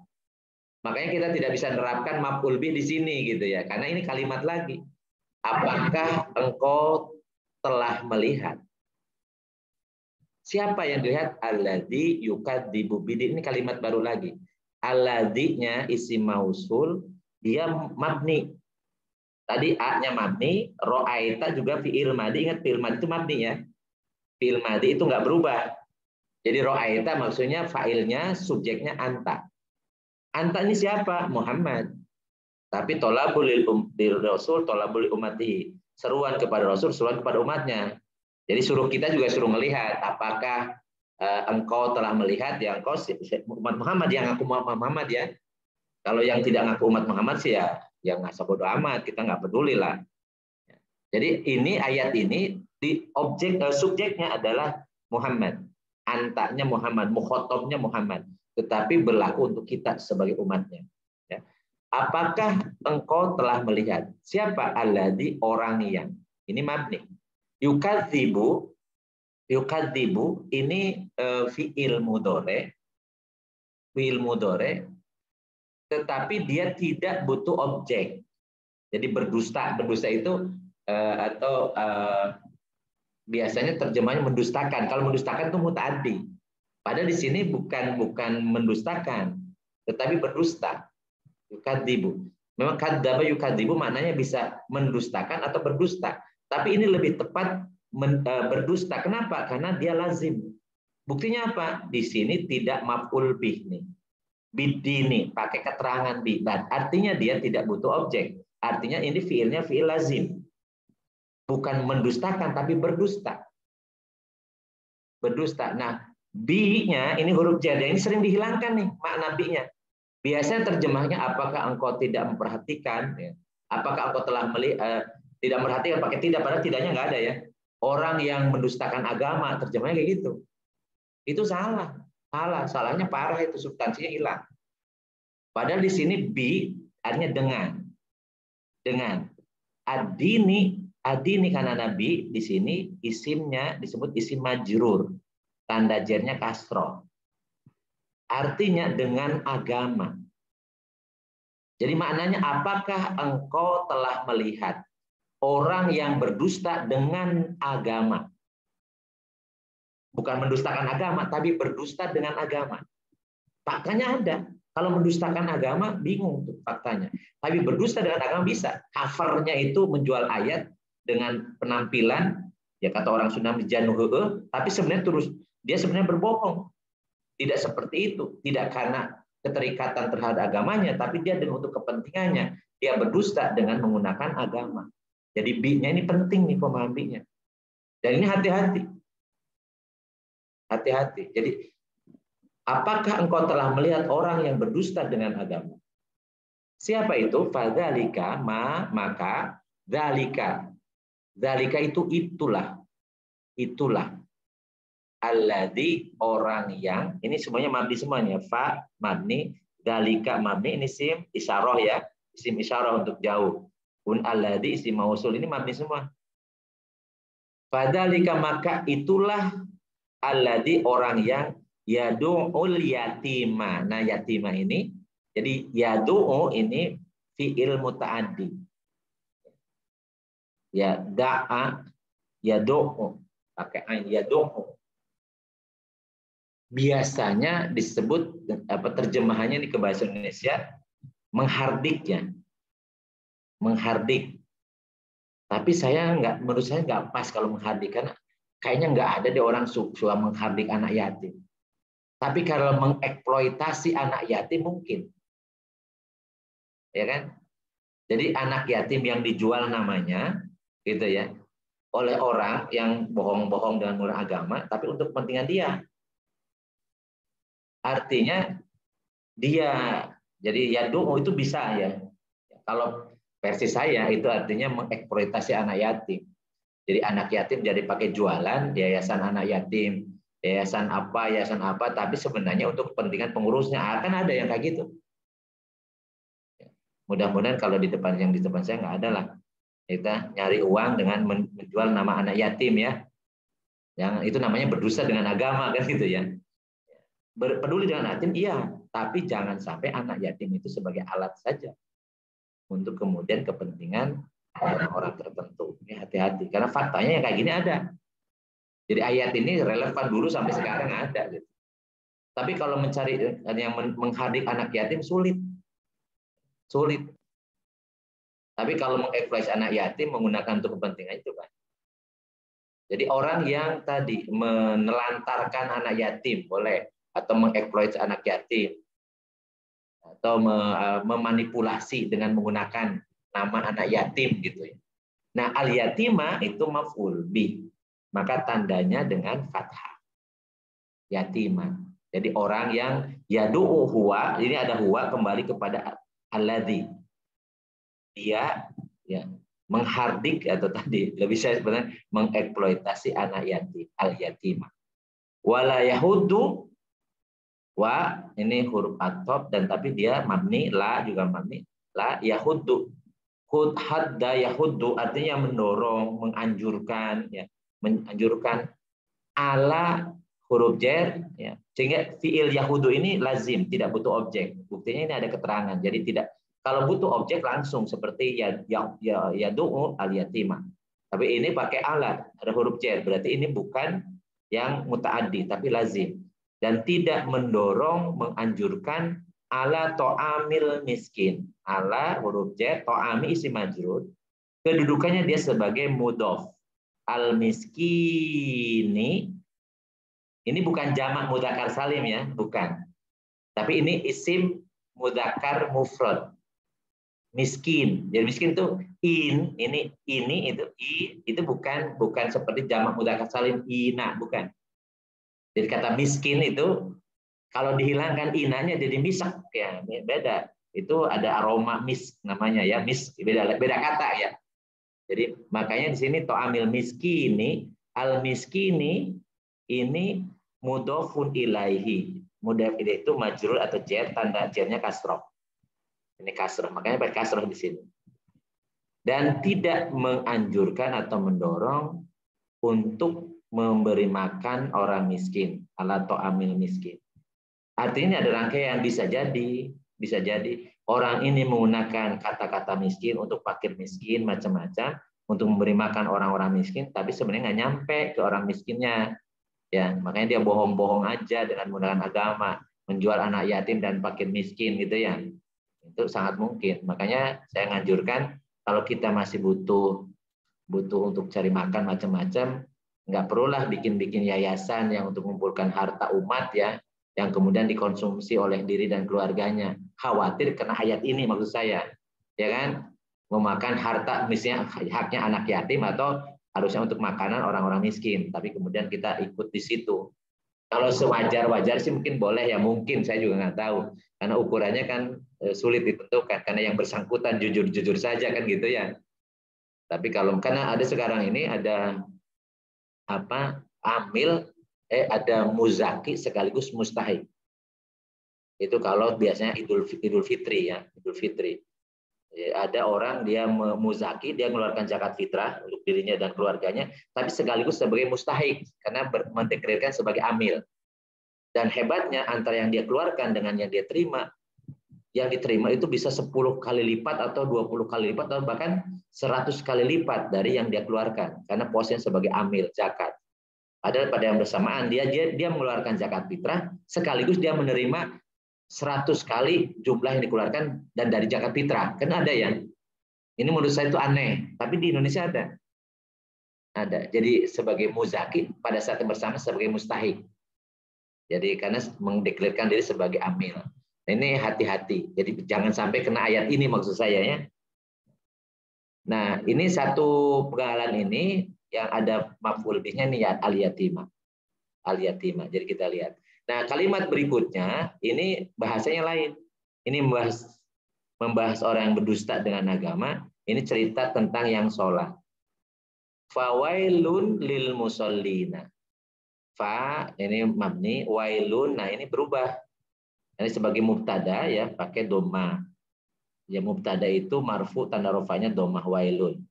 Makanya kita tidak bisa menerapkan maf'ul bih di sini gitu ya. Karena ini kalimat lagi. Apakah engkau telah melihat? Siapa yang dilihat? Alladzi yukadzibu biddin. Ini kalimat baru lagi. Alladzi-nya isim mausul, dia mabni. Tadi A-nya mabni, ro'aita juga fi'il madi. Ingat fi'il madi itu mabni ya. Fi'il madi itu nggak berubah. Jadi ro'aita maksudnya fa'ilnya, subjeknya anta. Anta ini siapa? Muhammad. Tapi tolabul lil Rasul, tolabul li ummatihi. Seruan kepada Rasul, seruan kepada umatnya. Jadi suruh kita juga suruh melihat. Apakah engkau telah melihat? Ya engkau umat Muhammad, yang ngaku Muhammad ya. Kalau yang tidak ngaku umat Muhammad sih ya nggak usah bodo amat, kita nggak peduli lah. Jadi ini ayat ini di objek subjeknya adalah Muhammad. Antanya Muhammad, mukhotobnya Muhammad, tetapi berlaku untuk kita sebagai umatnya. Ya. Apakah engkau telah melihat? Siapa? Alladzi, orang yang. Ini mabni. Yukadzibu ini fi'il mudhore. Fi'il mudhore, tetapi dia tidak butuh objek. Jadi berdusta itu biasanya terjemahnya mendustakan. Kalau mendustakan itu muta'addi. Padahal di sini bukan mendustakan, tetapi berdusta. Yukadzibu. Memang kadzdzaba yukadzibu maknanya bisa mendustakan atau berdusta. Tapi ini lebih tepat berdusta. Kenapa? Karena dia lazim. Buktinya apa? Di sini tidak maf'ul bih nih. Bidini pakai keterangan bi. Artinya dia tidak butuh objek. Artinya ini fiilnya fiil lazim. Bukan mendustakan, tapi berdusta. Berdusta. Nah, bi-nya ini huruf jar. Ini sering dihilangkan nih makna bi-nya. Biasanya terjemahnya apakah engkau tidak memperhatikan? Ya. Apakah engkau telah tidak memperhatikan? Pakai tidak, padahal tidaknya nggak ada ya. Orang yang mendustakan agama, terjemahnya kayak gitu. Itu salah. Salahnya parah, itu substansinya hilang. Padahal di sini bi artinya dengan. Adini karena nabi di sini isimnya disebut isim majrur. Tanda jarnya kasroh. Artinya dengan agama. Jadi maknanya apakah engkau telah melihat orang yang berdusta dengan agama? Bukan mendustakan agama, tapi berdusta dengan agama. Faktanya ada. Kalau mendustakan agama, bingung tuh faktanya. Tapi berdusta dengan agama bisa. Covernya itu menjual ayat dengan penampilan, ya kata orang Sunda januh, tapi sebenarnya dia sebenarnya berbohong. Tidak seperti itu. Tidak karena keterikatan terhadap agamanya, tapi dia untuk kepentingannya. Dia berdusta dengan menggunakan agama. Jadi bi-nya ini penting nih pemahamannya. Dan ini hati-hati. Hati-hati. Jadi apakah engkau telah melihat orang yang berdusta dengan agama? Siapa itu? Fadzalika maka dzalika. Dzalika itu itulah. Alladzi orang yang, ini semuanya mabni semuanya. Fa mabni, dzalika mabni, ini isim isyarah ya. Isim isyarah untuk jauh. Un alladzi isim mausul, ini mabni semua. Fadzalika maka itulah alladzi orang yang yadu'ul yatima. Nah, yatima ini jadi yadu'u ini fi'il muta'addi. Ya da'a yadu'u pakai ain yadu'u. biasanya disebut terjemahannya di bahasa Indonesia menghardiknya, menghardik. Tapi menurut saya nggak pas kalau menghardik, karena kayaknya nggak ada deh orang suka menghardik anak yatim. Tapi kalau mengeksploitasi anak yatim mungkin, ya kan? Jadi anak yatim yang dijual namanya, gitu ya, oleh orang yang bohong-bohong dengan murah agama, tapi untuk kepentingan dia. Artinya dia, jadi yadu itu bisa ya. Kalau versi saya itu artinya mengeksploitasi anak yatim. Jadi anak yatim jadi pakai jualan, yayasan anak yatim, yayasan apa, tapi sebenarnya untuk kepentingan pengurusnya. Kan ada yang kayak gitu. Mudah-mudahan kalau di depan saya nggak ada lah. Kita nyari uang dengan menjual nama anak yatim ya. Yang itu namanya berdusta dengan agama kan gitu ya. Peduli dengan anak yatim iya, tapi jangan sampai anak yatim itu sebagai alat saja untuk kemudian kepentingan orang-orang tertentu. Ini hati-hati karena faktanya yang kayak gini ada. Jadi ayat ini relevan dulu sampai sekarang ada gitu. Tapi kalau mencari yang menghardik anak yatim sulit. Tapi kalau mengeksploitasi anak yatim menggunakan untuk kepentingan itu kan. Jadi orang yang tadi menelantarkan anak yatim boleh, atau mengeksploitasi anak yatim, atau memanipulasi dengan menggunakan nama anak yatim gitu ya. Nah, al-yatima itu maf'ul bih. Maka tandanya dengan fathah. Yatima. Jadi orang yang yadu'u huwa, ini ada huwa kembali kepada alladzi. Dia ya menghardik atau tadi lebih saya sebenarnya mengeksploitasi anak yatim, al-yatima. Wala yahuddu, wa ini huruf atop dan tapi dia mabni, la juga mabni, la yahuddu. Hadda yahuddu artinya mendorong, menganjurkan ya, menganjurkan ala huruf jar ya. Sehingga fiil yahudu ini lazim, tidak butuh objek. Buktinya ini ada keterangan. Jadi tidak, kalau butuh objek langsung seperti yadu'u al-yatima. Tapi ini pakai alat, ada huruf jar. Berarti ini bukan yang muta'addi tapi lazim. Dan tidak mendorong, menganjurkan ala to'amil miskin. Ala huruf jar, to'ami isim majrur. Kedudukannya dia sebagai mudhof. Al-miskini ini bukan jamak mudzakkar salim ya, bukan. Tapi ini isim mudzakkar mufrad. Miskin. Jadi miskin itu ini itu bukan seperti jamak mudzakkar salim ina, bukan. Jadi kata miskin itu kalau dihilangkan inanya jadi misak ya, beda. Itu ada aroma namanya ya, beda kata ya. Jadi makanya di sini to'amil miskini, al miskini ini mudhofun ilaihi. Mudhof itu majrur atau jar, tanda jarnya kasroh. Ini kasroh, makanya pakai kasroh di sini. Dan tidak menganjurkan atau mendorong untuk memberi makan orang miskin, ala to'amil miskin. Artinya ada rangkaian, bisa jadi orang ini menggunakan kata-kata miskin untuk fakir miskin, macam-macam, untuk memberi makan orang-orang miskin, tapi sebenarnya nggak nyampe ke orang miskinnya. Ya, makanya dia bohong-bohong aja dengan menggunakan agama, menjual anak yatim dan fakir miskin gitu ya. Itu sangat mungkin. Makanya saya nganjurkan kalau kita masih butuh untuk cari makan macam-macam, nggak perlulah bikin yayasan yang untuk mengumpulkan harta umat ya, yang kemudian dikonsumsi oleh diri dan keluarganya. Khawatir kena ayat ini maksud saya, ya kan? Memakan harta misalnya haknya anak yatim atau harusnya untuk makanan orang-orang miskin, tapi kemudian kita ikut di situ. Kalau sewajar-wajar sih mungkin boleh ya, mungkin saya juga nggak tahu, karena ukurannya kan sulit ditentukan, karena yang bersangkutan jujur-jujur saja kan gitu ya. Tapi kalau karena ada sekarang ini ada ada muzaki sekaligus mustahik. Itu kalau biasanya Idul Fitri ya, Idul Fitri. Ada orang dia muzaki, dia mengeluarkan zakat fitrah untuk dirinya dan keluarganya, tapi sekaligus sebagai mustahik karena mendeklarasikan sebagai amil. Dan hebatnya antara yang dia keluarkan dengan yang dia terima, yang diterima itu bisa 10 kali lipat atau 20 kali lipat atau bahkan 100 kali lipat dari yang dia keluarkan karena posisinya sebagai amil zakat. Padahal pada yang bersamaan dia mengeluarkan zakat fitrah sekaligus dia menerima 100 kali jumlah yang dikeluarkan dan dari zakat fitrah. Kan ada ya. Ini menurut saya itu aneh, tapi di Indonesia ada. Ada. Jadi sebagai muzaki pada saat yang bersama sebagai mustahik. Jadi karena mendeklarasikan diri sebagai amil. Nah, ini hati-hati. Jadi jangan sampai kena ayat ini maksud saya ya. Nah, ini satu penggalan ini yang ada maf'ul bihnya niat al-yatimah. Al-yatimah. Jadi kita lihat. Nah, kalimat berikutnya ini bahasanya lain. Ini membahas orang yang berdusta dengan agama. Ini cerita tentang yang sholat. Fawailun lil musallina. Fa ini mabni, wailun. Nah, ini berubah. Ini sebagai mubtada ya, pakai dhamma. Ya, mubtada itu marfu tanda rafanya dhammah wailun.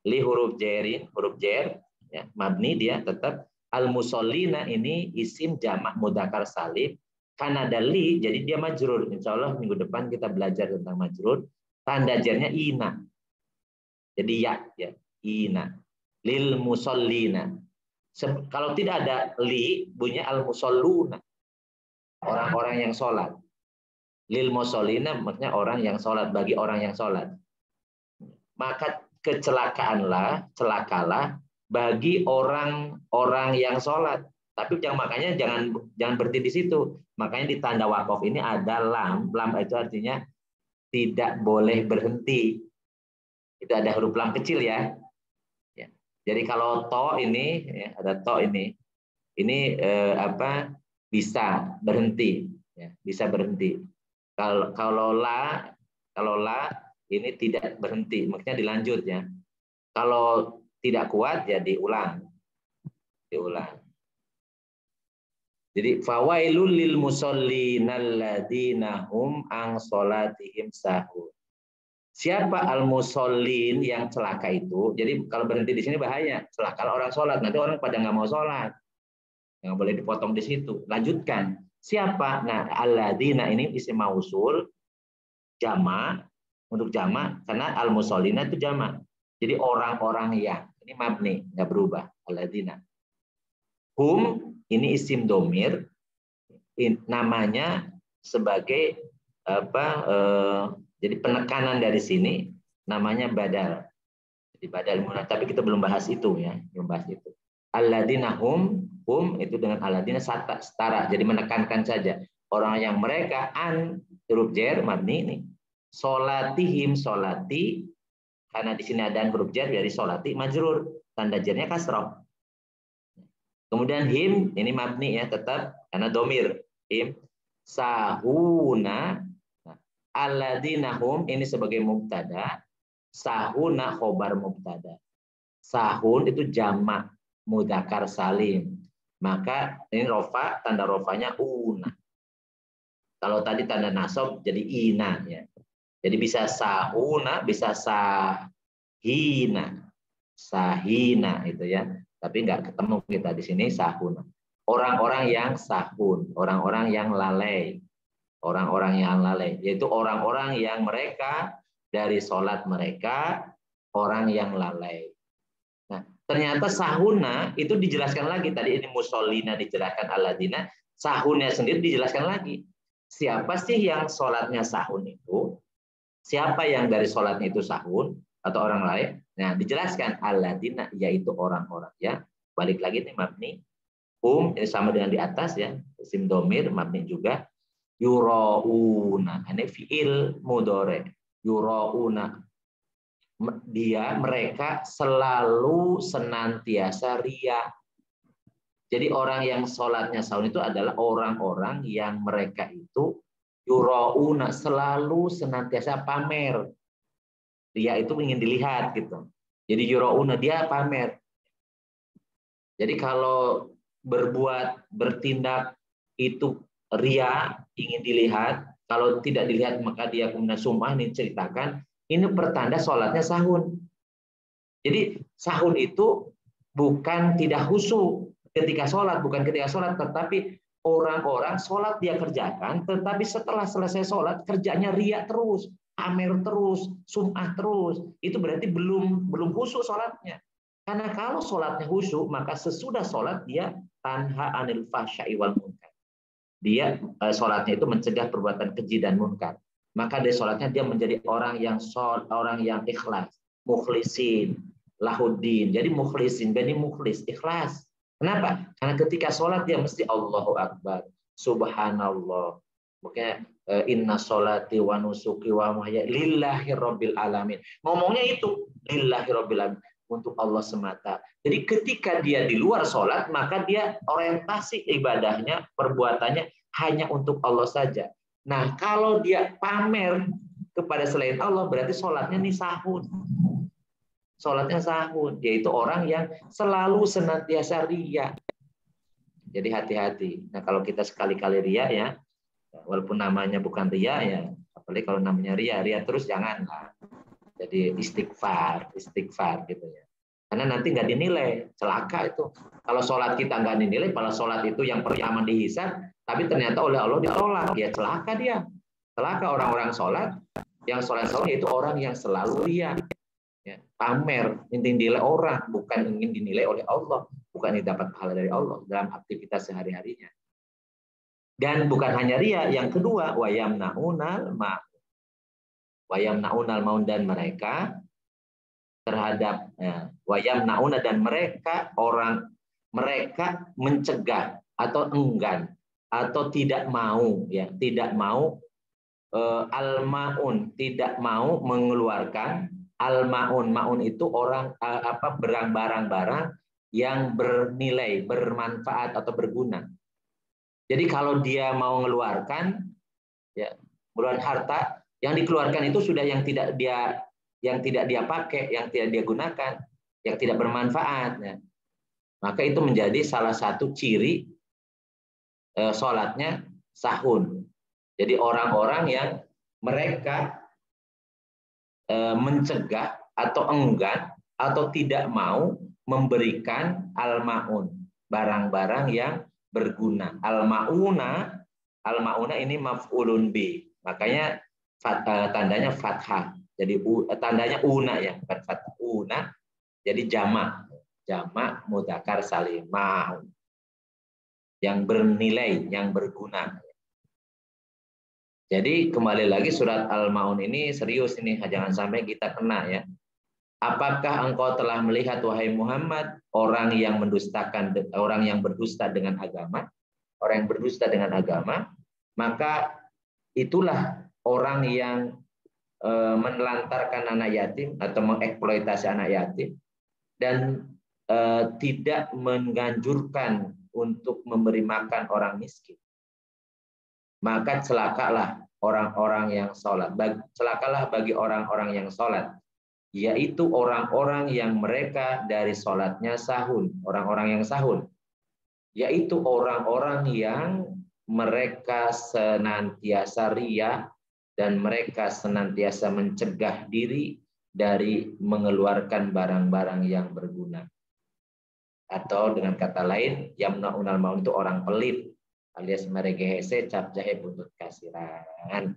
Li huruf jerin, huruf jer ya, mabni dia tetap. Al-musallina ini isim jamak mudzakkar salim. Karena ada li, jadi dia majrur. Insya Allah minggu depan kita belajar tentang majrur. Tanda jernya ina. Jadi ya, ina. Lil musallina. Kalau tidak ada li, bunyinya al-musalluna. Orang-orang yang sholat. Lil musallina maksudnya orang yang sholat, bagi orang yang sholat. Maka celakalah bagi orang-orang yang sholat. Tapi makanya jangan berhenti di situ. Makanya di tanda wakaf ini ada lam. Lam itu artinya tidak boleh berhenti. Itu ada huruf lam kecil ya. Jadi kalau to ini ya, ada to ini bisa berhenti. Ya, bisa berhenti. Kalau la ini tidak berhenti, maksudnya dilanjut ya. Kalau tidak kuat ya diulang. Jadi fawailul lil musallina alladzina hum an sholatihim sahun. Siapa al-musallin yang celaka itu? Jadi kalau berhenti di sini bahaya. Celaka orang sholat, nanti orang pada nggak mau sholat. Nggak boleh dipotong di situ. Lanjutkan. Siapa? Nah, alladzina ini isim mausul jamak, untuk jamak karena al-musallina itu jamak. Jadi orang-orang yang ini mabni, nggak berubah. Alladzina. Hum ini isim domir, namanya sebagai jadi penekanan dari sini namanya badal. Jadi badal munad, tapi kita belum bahas itu ya, belum bahas itu. Alladzina hum itu dengan alladzina setara, jadi menekankan saja. Orang yang mereka an huruf jer mabni ini. Sholatihim sholati, karena di sini ada huruf jar dari sholati majrur, tanda jarnya kasroh. Kemudian him ini mabni ya tetap karena domir him. Sahuna alladzina hum ini sebagai mubtada, sahuna khobar mubtada. Sahun itu jamak mudzakkar salim. Maka ini rofa, tanda rofanya una. Kalau tadi tanda nasab jadi ina ya. Jadi bisa sahuna, bisa sahina. Sahina itu ya. Tapi nggak ketemu kita di sini sahuna. Orang-orang yang sahun, orang-orang yang lalai. Orang-orang yang lalai, yaitu orang-orang yang mereka dari sholat mereka orang yang lalai. Nah, ternyata sahuna itu dijelaskan lagi. Tadi ini musallina dijelaskan alladzina, sahunnya sendiri dijelaskan lagi. Siapa sih yang sholatnya sahun itu? Siapa yang dari sholatnya itu sahun atau orang lain? Nah, dijelaskan alladzina yaitu orang-orang ya. Balik lagi nih mabni. Ini sama dengan di atas ya. Isim domir mabni juga. Yurauna, ini fiil mudhari. Yurauna, mereka selalu senantiasa ria. Jadi orang yang sholatnya sahun itu adalah orang-orang yang mereka itu yurauna, selalu senantiasa pamer. Ria itu ingin dilihat gitu. Jadi yurauna dia pamer. Jadi kalau bertindak itu ria, ingin dilihat, kalau tidak dilihat maka dia kemudian sum'ah, ini ceritakan, ini pertanda sholatnya sahun. Jadi sahun itu bukan tidak khusyuk ketika sholat, bukan ketika sholat, tetapi orang-orang sholat dia kerjakan, tetapi setelah selesai sholat kerjanya ria terus, pamer terus, sum'ah terus, itu berarti belum khusyuk sholatnya. Karena kalau sholatnya khusyuk, maka sesudah sholat dia tanha anil fahsya'i wal munkar. Dia sholatnya itu mencegah perbuatan keji dan munkar. Maka dari sholatnya dia menjadi orang yang ikhlas, mukhlisin, lahuddin. Jadi mukhlisin, jadi mukhlis, ikhlas. Kenapa? Karena ketika sholat dia mesti Allahu Akbar, Subhanallah. Makanya inna sholati wa nusuki wa mahyaya lillahi rabbil alamin. Ngomongnya itu lillahi rabbil alamin, untuk Allah semata. Jadi ketika dia di luar sholat, maka dia orientasi ibadahnya, perbuatannya hanya untuk Allah saja. Nah, kalau dia pamer kepada selain Allah, berarti sholatnya nih sahun. Sholatnya sahun, yaitu orang yang selalu senantiasa riya. Jadi hati-hati. Nah, kalau kita sekali-kali riya ya, walaupun namanya bukan riya ya, apalagi kalau namanya riya terus janganlah. Jadi istighfar gitu ya. Karena nanti nggak dinilai, celaka itu. Kalau sholat kita nggak dinilai, kalau sholat itu yang pertama dihisab, tapi ternyata oleh Allah ditolak, ya celaka dia. Celaka orang-orang sholat, yang sholat itu orang yang selalu riya. Ya, pamer, ingin dinilai orang, bukan ingin dinilai oleh Allah, bukan didapat pahala dari Allah dalam aktivitas sehari-harinya. Dan bukan hanya riya, yang kedua, wayamnaunal maun, dan mereka terhadap wayamnauna, dan mereka mencegah atau enggan atau tidak mau al-maun, tidak mau mengeluarkan al-maun. Maun itu barang-barang yang bernilai, bermanfaat atau berguna. Jadi kalau dia mau mengeluarkan mengeluarkan harta, yang dikeluarkan itu sudah yang tidak dia pakai, yang tidak dia gunakan, yang tidak bermanfaat. Maka itu menjadi salah satu ciri sholatnya sahun. Jadi orang-orang yang mereka mencegah atau enggan atau tidak mau memberikan al-maun, barang-barang yang berguna. Al-mauna ini maf'ulun bi. Makanya tandanya fathah. Jadi tandanya una ya, bukan fathah. Una jadi jamak mudzakkar salim, maun. Yang bernilai, yang berguna. Jadi kembali lagi surat Al-Maun ini serius ini, jangan sampai kita kena ya. Apakah engkau telah melihat wahai Muhammad orang yang berdusta dengan agama, maka itulah orang yang menelantarkan anak yatim atau mengeksploitasi anak yatim dan tidak menganjurkan untuk memberi makan orang miskin. Maka celakalah orang-orang yang sholat. Celakalah bagi orang-orang yang sholat, yaitu orang-orang yang mereka dari sholatnya sahun. Orang-orang yang sahun, yaitu orang-orang yang mereka senantiasa riya dan mereka senantiasa mencegah diri dari mengeluarkan barang-barang yang berguna. Atau dengan kata lain, yamnaunal maun itu orang pelit, alias meregehese cap jahe buntut kasiran.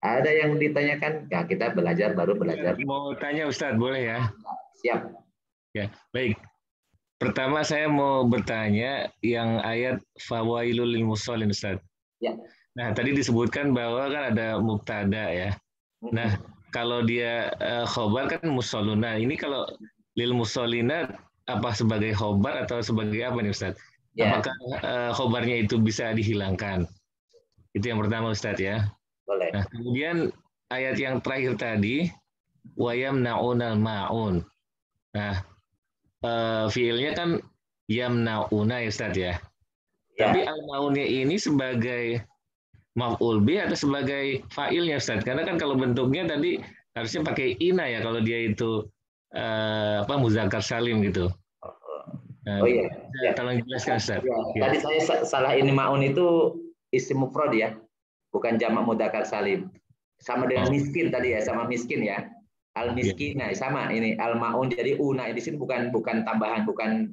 Ada yang ditanyakan? Ya, kita baru belajar. Mau tanya Ustadz, boleh ya? Siap. Ya, baik. Pertama saya mau bertanya yang ayat fawailul lil musallin Ustadz. Ya. Nah, tadi disebutkan bahwa kan ada mubtada ya. Nah, kalau dia khobar kan musalluna. Ini kalau lil musallina apa sebagai khobar atau sebagai apa nih Ustadz? Ya. Apakah khobarnya itu bisa dihilangkan? Itu yang pertama Ustadz ya. Boleh. Nah, kemudian ayat yang terakhir tadi wayamnaunal maun. Nah, fiilnya kan yamnauna ya Ustadz ya. Tapi al-maunnya ini sebagai maf'ul bi atau sebagai fa'ilnya Ustadz? Karena kan kalau bentuknya tadi harusnya pakai ina ya kalau dia itu muzakkar salim gitu. Nah, iya. Tolong jelaskan Ustadz. Ya. Tadi saya salah, ini maun itu isim mufrad ya, bukan jamak mudzakkar salim. Sama dengan miskin tadi ya, sama miskin ya. Al miskin, nah sama ini al maun jadi una di sini bukan tambahan, bukan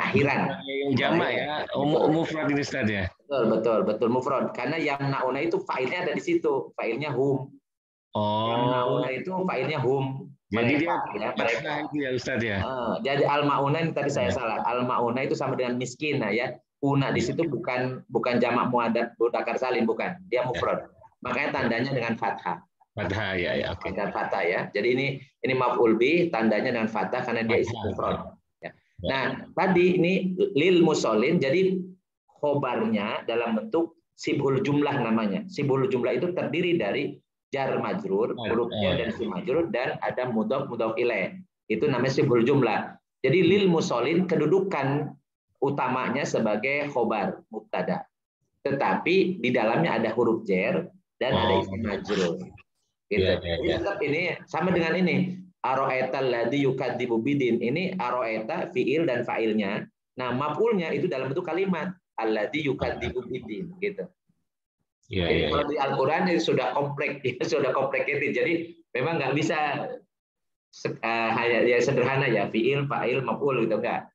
akhiran. Yang jamak ya, mufrad ini Ustaz ya. Betul mufrad. Karena yang nauna itu failnya ada di situ, failnya hum. Yamnauna itu fa'ilnya hum. Jadi dia Mereka, ya, mereka. itu ya Ustadz ya. Jadi al-mauna ini tadi saya salah. Al-mauna itu sama dengan miskin, ya. Una di situ bukan jamak mudzakkar salim, bukan. Dia mufrad. Makanya tandanya dengan fathah. Fathah ya, oke. Dan fathah ya. Jadi ini maf'ul bih, tandanya dengan fathah karena dia isim mufrad. Ya. Nah, tadi ini lil musallin, jadi khobarnya dalam bentuk sibhul jumlah namanya. Sibhul jumlah itu terdiri dari jar majrur, huruf jar dan isim majrur, dan ada mudhof ilaih. Itu namanya sibhul jumlah. Jadi lil musallin kedudukan utamanya sebagai khobar mubtada. Tetapi di dalamnya ada huruf jar dan ada isim majrur. Gitu. Jadi tetap ini sama dengan ini. Aro'eta alladzi yukadzibu bidin. Ini aro'eta fiil dan fa'ilnya. Nah, maf'ulnya itu dalam bentuk kalimat alladzi yukadzibu bidin, gitu. Jadi kalau di Al-Qur'an itu sudah kompleks, sudah complicated. Jadi memang nggak bisa ya sederhana ya, fiil, fa'il, maf'ul gitu, enggak.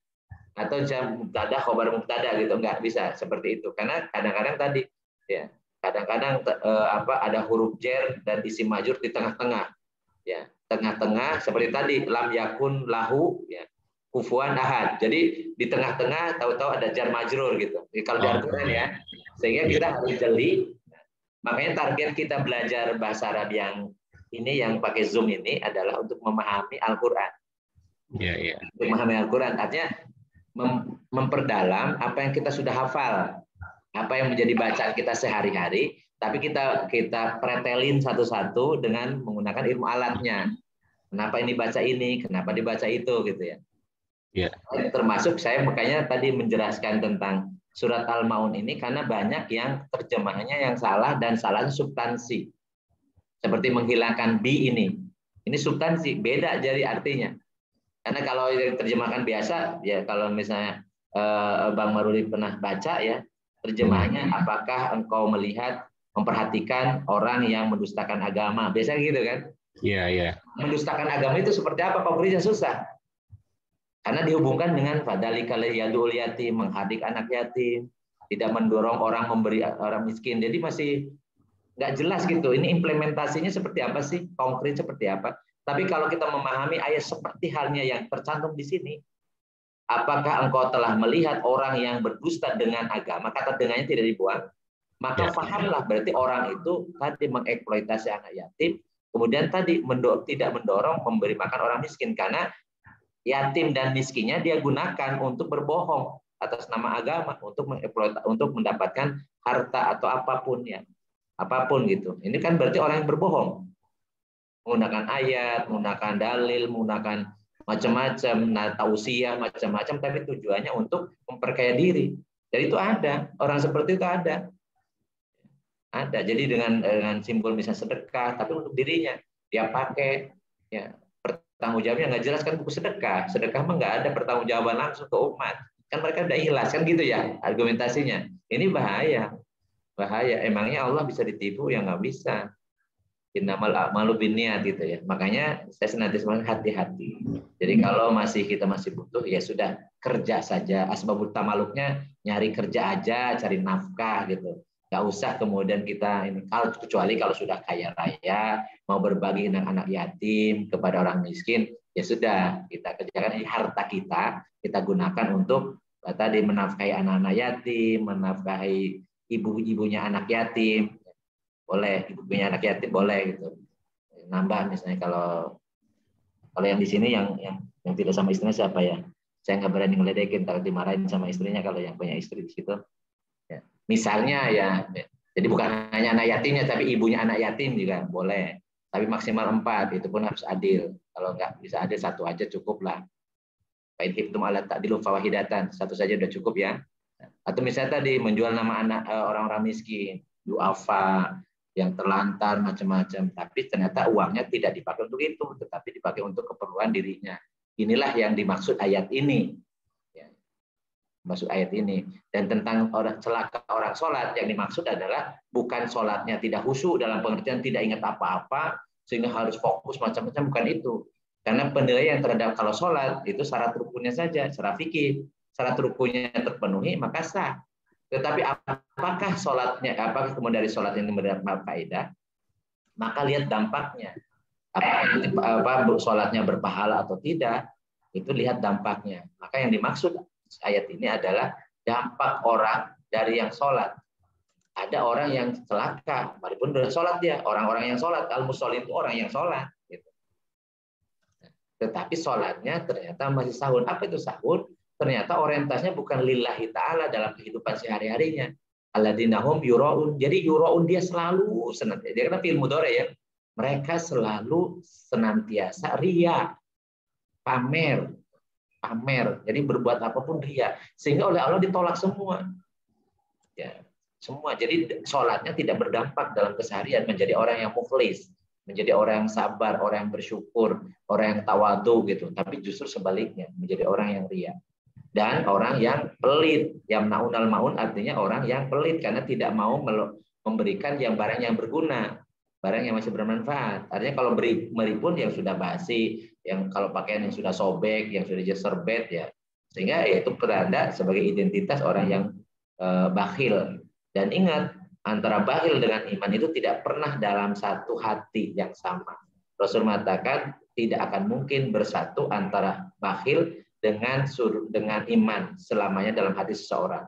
Atau mubtada, khobar mubtada gitu, enggak bisa seperti itu. Karena kadang-kadang tadi ya, kadang-kadang ada huruf jar dan isim majrur di tengah-tengah. Ya, tengah-tengah seperti tadi lam yakun lahu ya, kufuwan ahad. Jadi di tengah-tengah tahu-tahu ada jar majrur gitu. Jadi, kalau di Al-Qur'an ya. Sehingga kita harus jeli. Makanya target kita belajar bahasa Arab yang ini, yang pakai Zoom ini adalah untuk memahami Al-Qur'an. Iya. Untuk memahami Al-Qur'an artinya memperdalam apa yang kita sudah hafal, apa yang menjadi bacaan kita sehari-hari, tapi kita pretelin satu-satu dengan menggunakan ilmu alatnya. Kenapa ini baca ini, kenapa dibaca itu, gitu ya. Iya. Termasuk saya makanya tadi menjelaskan tentang surat Al-Maun ini karena banyak yang terjemahannya yang salah dan salahnya substansi. Seperti menghilangkan bi ini. Ini substansi, beda jadi artinya. Karena kalau terjemahkan biasa, ya kalau misalnya Bang Maruli pernah baca ya, terjemahannya apakah engkau melihat, memperhatikan orang yang mendustakan agama. Biasanya gitu kan? Iya. Mendustakan agama itu seperti apa? Konkretnya susah. Karena dihubungkan dengan fadzalikal yadul yatim, menghadik anak yatim, tidak mendorong orang memberi orang miskin. Jadi masih nggak jelas gitu. Ini implementasinya seperti apa sih? Konkret seperti apa? Tapi kalau kita memahami ayat seperti halnya yang tercantum di sini, apakah engkau telah melihat orang yang berdusta dengan agama? Kata dengannya tidak dibuang. Maka pahamlah berarti orang itu tadi mengeksploitasi anak yatim, kemudian tadi tidak mendorong memberi makan orang miskin karena yatim dan miskinnya dia gunakan untuk berbohong atas nama agama, untuk mendapatkan harta atau apapun ya, apapun gitu. Ini kan berarti orang yang berbohong, menggunakan ayat, menggunakan dalil, menggunakan macam-macam, tausiah macam-macam, tapi tujuannya untuk memperkaya diri. Jadi itu ada orang seperti itu ada. Jadi dengan simbol misalnya sedekah, tapi untuk dirinya dia pakai ya. Pertanggungjawabnya nggak jelas kan buku sedekah mah nggak ada pertanggungjawaban langsung ke umat, kan mereka udah ikhlas kan gitu ya argumentasinya. Ini bahaya. Emangnya Allah bisa ditipu? Ya nggak bisa. Innamal a'malu binniyat gitu ya. Makanya saya senantiasa hati-hati. Jadi kalau kita masih butuh ya sudah kerja saja. Asbabut tamaluknya nyari kerja aja, cari nafkah gitu. Nggak usah kemudian kita ini, kecuali kalau sudah kaya raya, mau berbagi dengan anak yatim kepada orang miskin, ya sudah kita kerjakan harta kita gunakan untuk tadi menafkahi anak-anak yatim, menafkahi ibunya anak yatim, boleh, ibunya anak yatim boleh gitu. Nambah misalnya kalau yang di sini yang tidak sama istrinya siapa ya? Saya nggak berani ngeledekin, takut dimarahin sama istrinya kalau yang punya istri di situ. Ya. Misalnya ya, jadi bukan hanya anak yatimnya, tapi ibunya anak yatim juga boleh. Tapi maksimal 4, itu pun harus adil. Kalau nggak bisa adil, 1 aja cukup lah. Fa'in khiftum alla ta'dilu fawahidatan, 1 saja udah cukup ya. Atau misalnya tadi menjual nama anak orang-orang miskin, duafa, yang terlantar macam-macam, tapi ternyata uangnya tidak dipakai untuk itu, tetapi dipakai untuk keperluan dirinya. Inilah yang dimaksud ayat ini. Masuk ayat ini. Dan tentang celaka orang sholat, yang dimaksud adalah bukan sholatnya tidak khusyuk dalam pengertian tidak ingat apa-apa sehingga harus fokus macam-macam, bukan itu. Karena penilaian terhadap kalau sholat itu syarat rukunnya saja, secara fikih syarat rukunnya terpenuhi maka sah. Tetapi apakah kemudian dari sholat ini mendapat faedah? maka lihat dampaknya. Apa sholatnya berpahala atau tidak, itu lihat dampaknya. Maka yang dimaksud ayat ini adalah dampak orang dari yang sholat. Ada orang yang celaka, walaupun sudah sholat dia. Orang-orang yang sholat, al-musholin itu orang yang sholat. Gitu. Tetapi sholatnya ternyata masih sahun. Apa itu sahun? Ternyata orientasinya bukan lillahi ta'ala dalam kehidupan sehari-harinya. Alladinahum yura'un. Jadi yura'un dia selalu senantiasa. Dia kena fi'il mudhari ya. Mereka selalu senantiasa ria, pamer. Jadi berbuat apapun ria. Sehingga oleh Allah ditolak semua. Ya. Semua. Jadi sholatnya tidak berdampak dalam keseharian, menjadi orang yang mukhlis, menjadi orang yang sabar, orang yang bersyukur, orang yang tawadu gitu. Tapi justru sebaliknya, menjadi orang yang ria. Dan orang yang pelit, yamnaunal maun artinya orang yang pelit karena tidak mau memberikan yang barang yang berguna, barang yang masih bermanfaat. Artinya kalau beri pun yang sudah basi, yang kalau pakaian yang sudah sobek, yang sudah serbet ya. Sehingga itu beranda sebagai identitas orang yang bakhil. Dan ingat, antara bakhil dengan iman itu tidak pernah dalam satu hati yang sama. Rasul mengatakan tidak akan mungkin bersatu antara bakhil dengan iman selamanya dalam hati seseorang.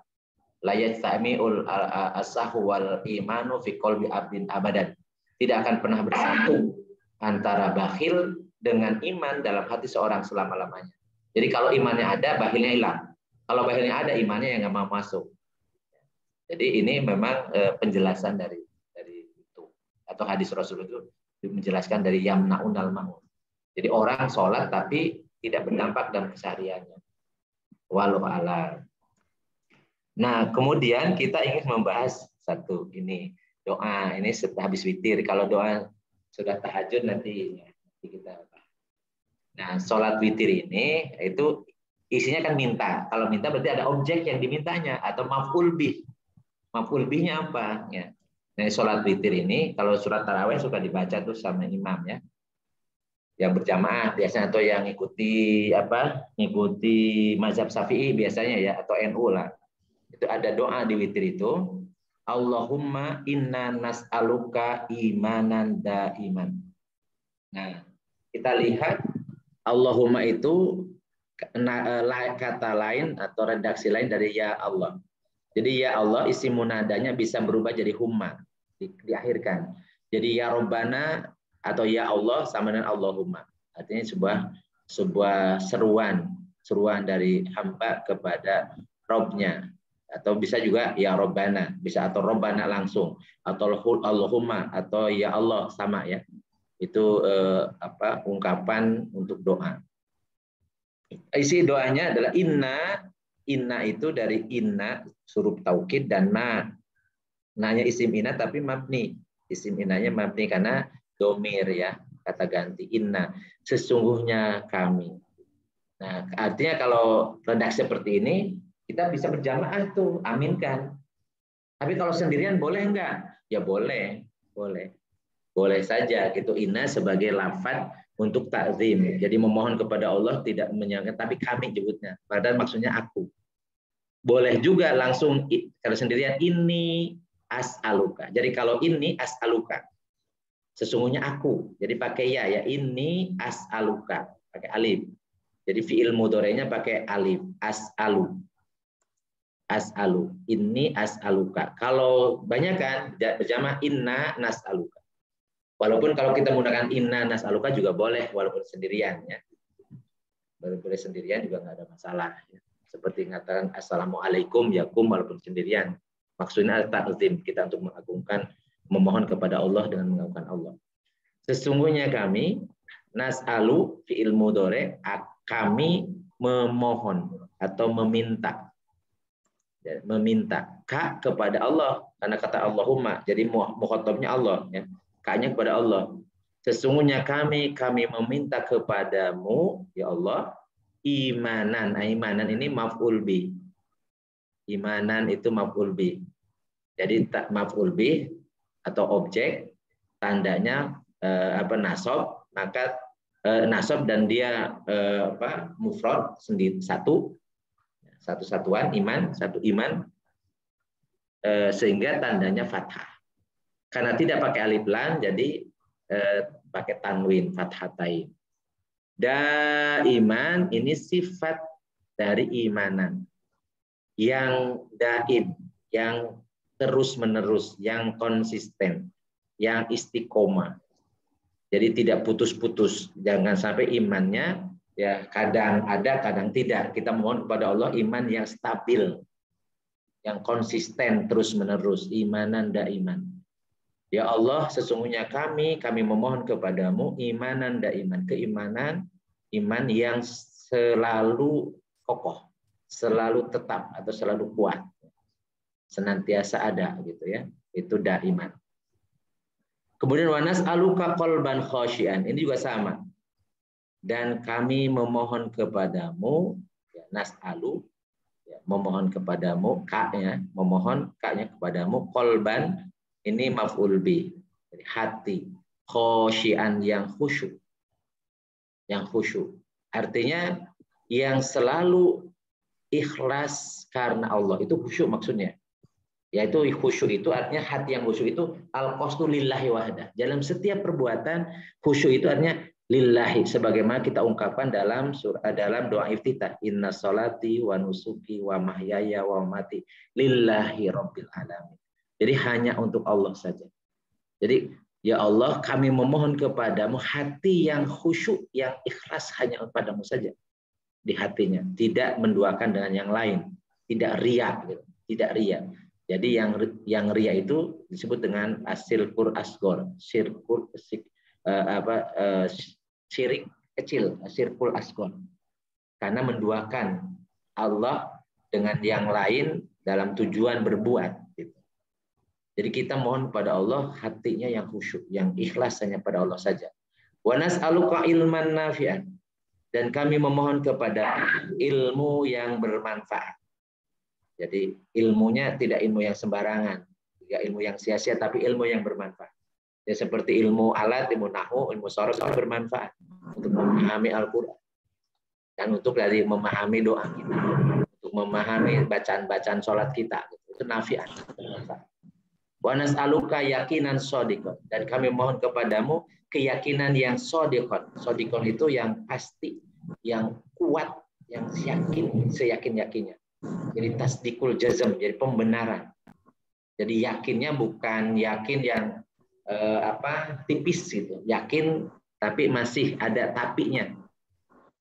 La yastami'ul asahu wal imanu fi qalbi abdin abadan. Tidak akan pernah bersatu antara bakhil dengan iman dalam hati seorang selama-lamanya. Jadi kalau imannya ada, bakhilnya hilang. Kalau bakhilnya ada, imannya yang nggak mau masuk. Jadi ini memang penjelasan dari itu, atau hadis Rasul itu menjelaskan dari yamnaunal maun. Jadi orang sholat tapi tidak berdampak dalam kesehariannya. Wallahu a'lam. Nah, kemudian kita ingin membahas satu ini doa. Ini setelah habis witir. Kalau doa sudah tahajud nanti kita. Nah, sholat witir ini itu isinya kan minta. Kalau minta berarti ada objek yang dimintanya atau maf'ul bih. Maf'ul bihnya apa? Ya. Nah, sholat witir ini kalau surat tarawih suka dibaca tuh sama imam ya. Yang berjamaah biasanya atau yang ngikuti mazhab Syafi'i biasanya ya atau NU lah. Itu ada doa di witir itu. Allahumma inna nas'aluka imanan daiman. Nah, kita lihat Allahumma itu kata lain atau redaksi lain dari ya Allah. Jadi ya Allah isi munadanya bisa berubah jadi humma, diakhirkan. Jadi ya Rabbana atau ya Allah sama dengan Allahumma. Artinya sebuah seruan dari hamba kepada Rabbnya. Atau bisa juga ya Rabbana, bisa atau Rabbana langsung atau Allahumma atau ya Allah sama ya. Itu ungkapan untuk doa. Isi doanya adalah inna itu dari inna huruf taukid dan nanya isim inna tapi mabni. Isim innanya mabni karena domir ya, kata ganti inna. Sesungguhnya kami. Nah, artinya kalau redaksi seperti ini kita bisa berjamaah tuh, aminkan. Tapi kalau sendirian boleh enggak? Ya boleh. Boleh saja gitu inna sebagai lafaz untuk ta'zim. Jadi memohon kepada Allah tidak menyangka tapi kami nyebutnya. Padahal maksudnya aku. Boleh juga langsung kalau sendirian ini as'aluka. Jadi kalau ini as'aluka. Sesungguhnya aku. Jadi pakai ya ini as'aluka, pakai alif. Jadi fiil mudhari'nya pakai alif, as'alu. As'alu. Ini as'aluka. Kalau banyak kan berjamaah inna nas'aluka. Walaupun kalau kita menggunakan inna nas'aluka juga boleh walaupun sendirian ya. Walaupun sendirian juga nggak ada masalah ya. Seperti mengatakan assalamualaikum yakum walaupun sendirian. Maksudnya ta'zim, kita untuk mengagungkan, memohon kepada Allah dengan mengagungkan Allah. Sesungguhnya kami nas'alu fi'il mudhari, kami memohon atau meminta. Meminta ka kepada Allah karena kata Allahumma. Jadi mukhatabnya Allah ya. Ka-nya kepada Allah. Sesungguhnya kami meminta kepadamu ya Allah imanan. Imanan ini maf'ul bih. Imanan itu maf'ul bih. Jadi maf'ul bih atau objek tandanya nasab, maka nasab dan dia mufrad sendiri satu satuan iman, satu iman sehingga tandanya fathah. Karena tidak pakai alif lam jadi pakai tanwin fathatain. Daiman ini sifat dari imanan yang daim, yang terus-menerus, yang konsisten, yang istiqomah. Jadi tidak putus-putus. Jangan sampai imannya ya kadang ada, kadang tidak. Kita mohon kepada Allah iman yang stabil, yang konsisten terus-menerus, imanan daiman. Ya Allah, sesungguhnya kami memohon kepadamu imanan daiman, keimanan, iman yang selalu kokoh, selalu tetap atau selalu kuat, senantiasa ada gitu ya. Itu daiman. Kemudian wanas aluka qalban khasyian, ini juga sama. Dan kami memohon kepadamu, ya, nas'alu, ya, memohon kepadamu, kaknya, memohon kaknya kepadamu, qalban, ini maf'ul bi, jadi hati, khasyian yang khusyuk, yang khusyuk. Artinya yang selalu ikhlas karena Allah, itu khusyuk maksudnya. Yaitu khusyuk itu artinya hati yang khusyuk itu al-qasdu lillahi wahda. Dalam setiap perbuatan khusyuk itu artinya lillahi, sebagaimana kita ungkapkan dalam doa iftitah, inna sholati wa nusuki wa mahyaya wa mamati lillahi rabbil alamin. Jadi hanya untuk Allah saja. Jadi ya Allah, kami memohon kepadamu hati yang khusyuk, yang ikhlas hanya kepadamu saja di hatinya, tidak menduakan dengan yang lain, tidak riya, gitu. Tidak riya. Jadi yang riya itu disebut dengan asyirkul asghar, syirik kecil, asyirkul asghar. Karena menduakan Allah dengan yang lain dalam tujuan berbuat. Gitu. Jadi kita mohon kepada Allah hatinya yang khusyuk, yang ikhlas hanya pada Allah saja. Wa nas'aluka ilman nafi'an, dan kami memohon kepada ilmu yang bermanfaat. Jadi ilmunya tidak ilmu yang sembarangan, tidak ilmu yang sia-sia, tapi ilmu yang bermanfaat. Ya, seperti ilmu alat, ilmu nahwu, ilmu sorof bermanfaat untuk memahami Al-Quran dan untuk dari memahami doa kita, untuk memahami bacaan-bacaan sholat kita. Itu nafi'an, bermanfaat. Wa nas'aluka yakinan shadiqan, dan kami mohon kepadamu keyakinan yang shadiqan. Shadiqan itu yang pasti, yang kuat, yang yakin, seyakin-yakinnya. Jadi tasdikul jazm, jadi pembenaran. Jadi yakinnya bukan yakin yang tipis gitu. Yakin tapi masih ada tapinya.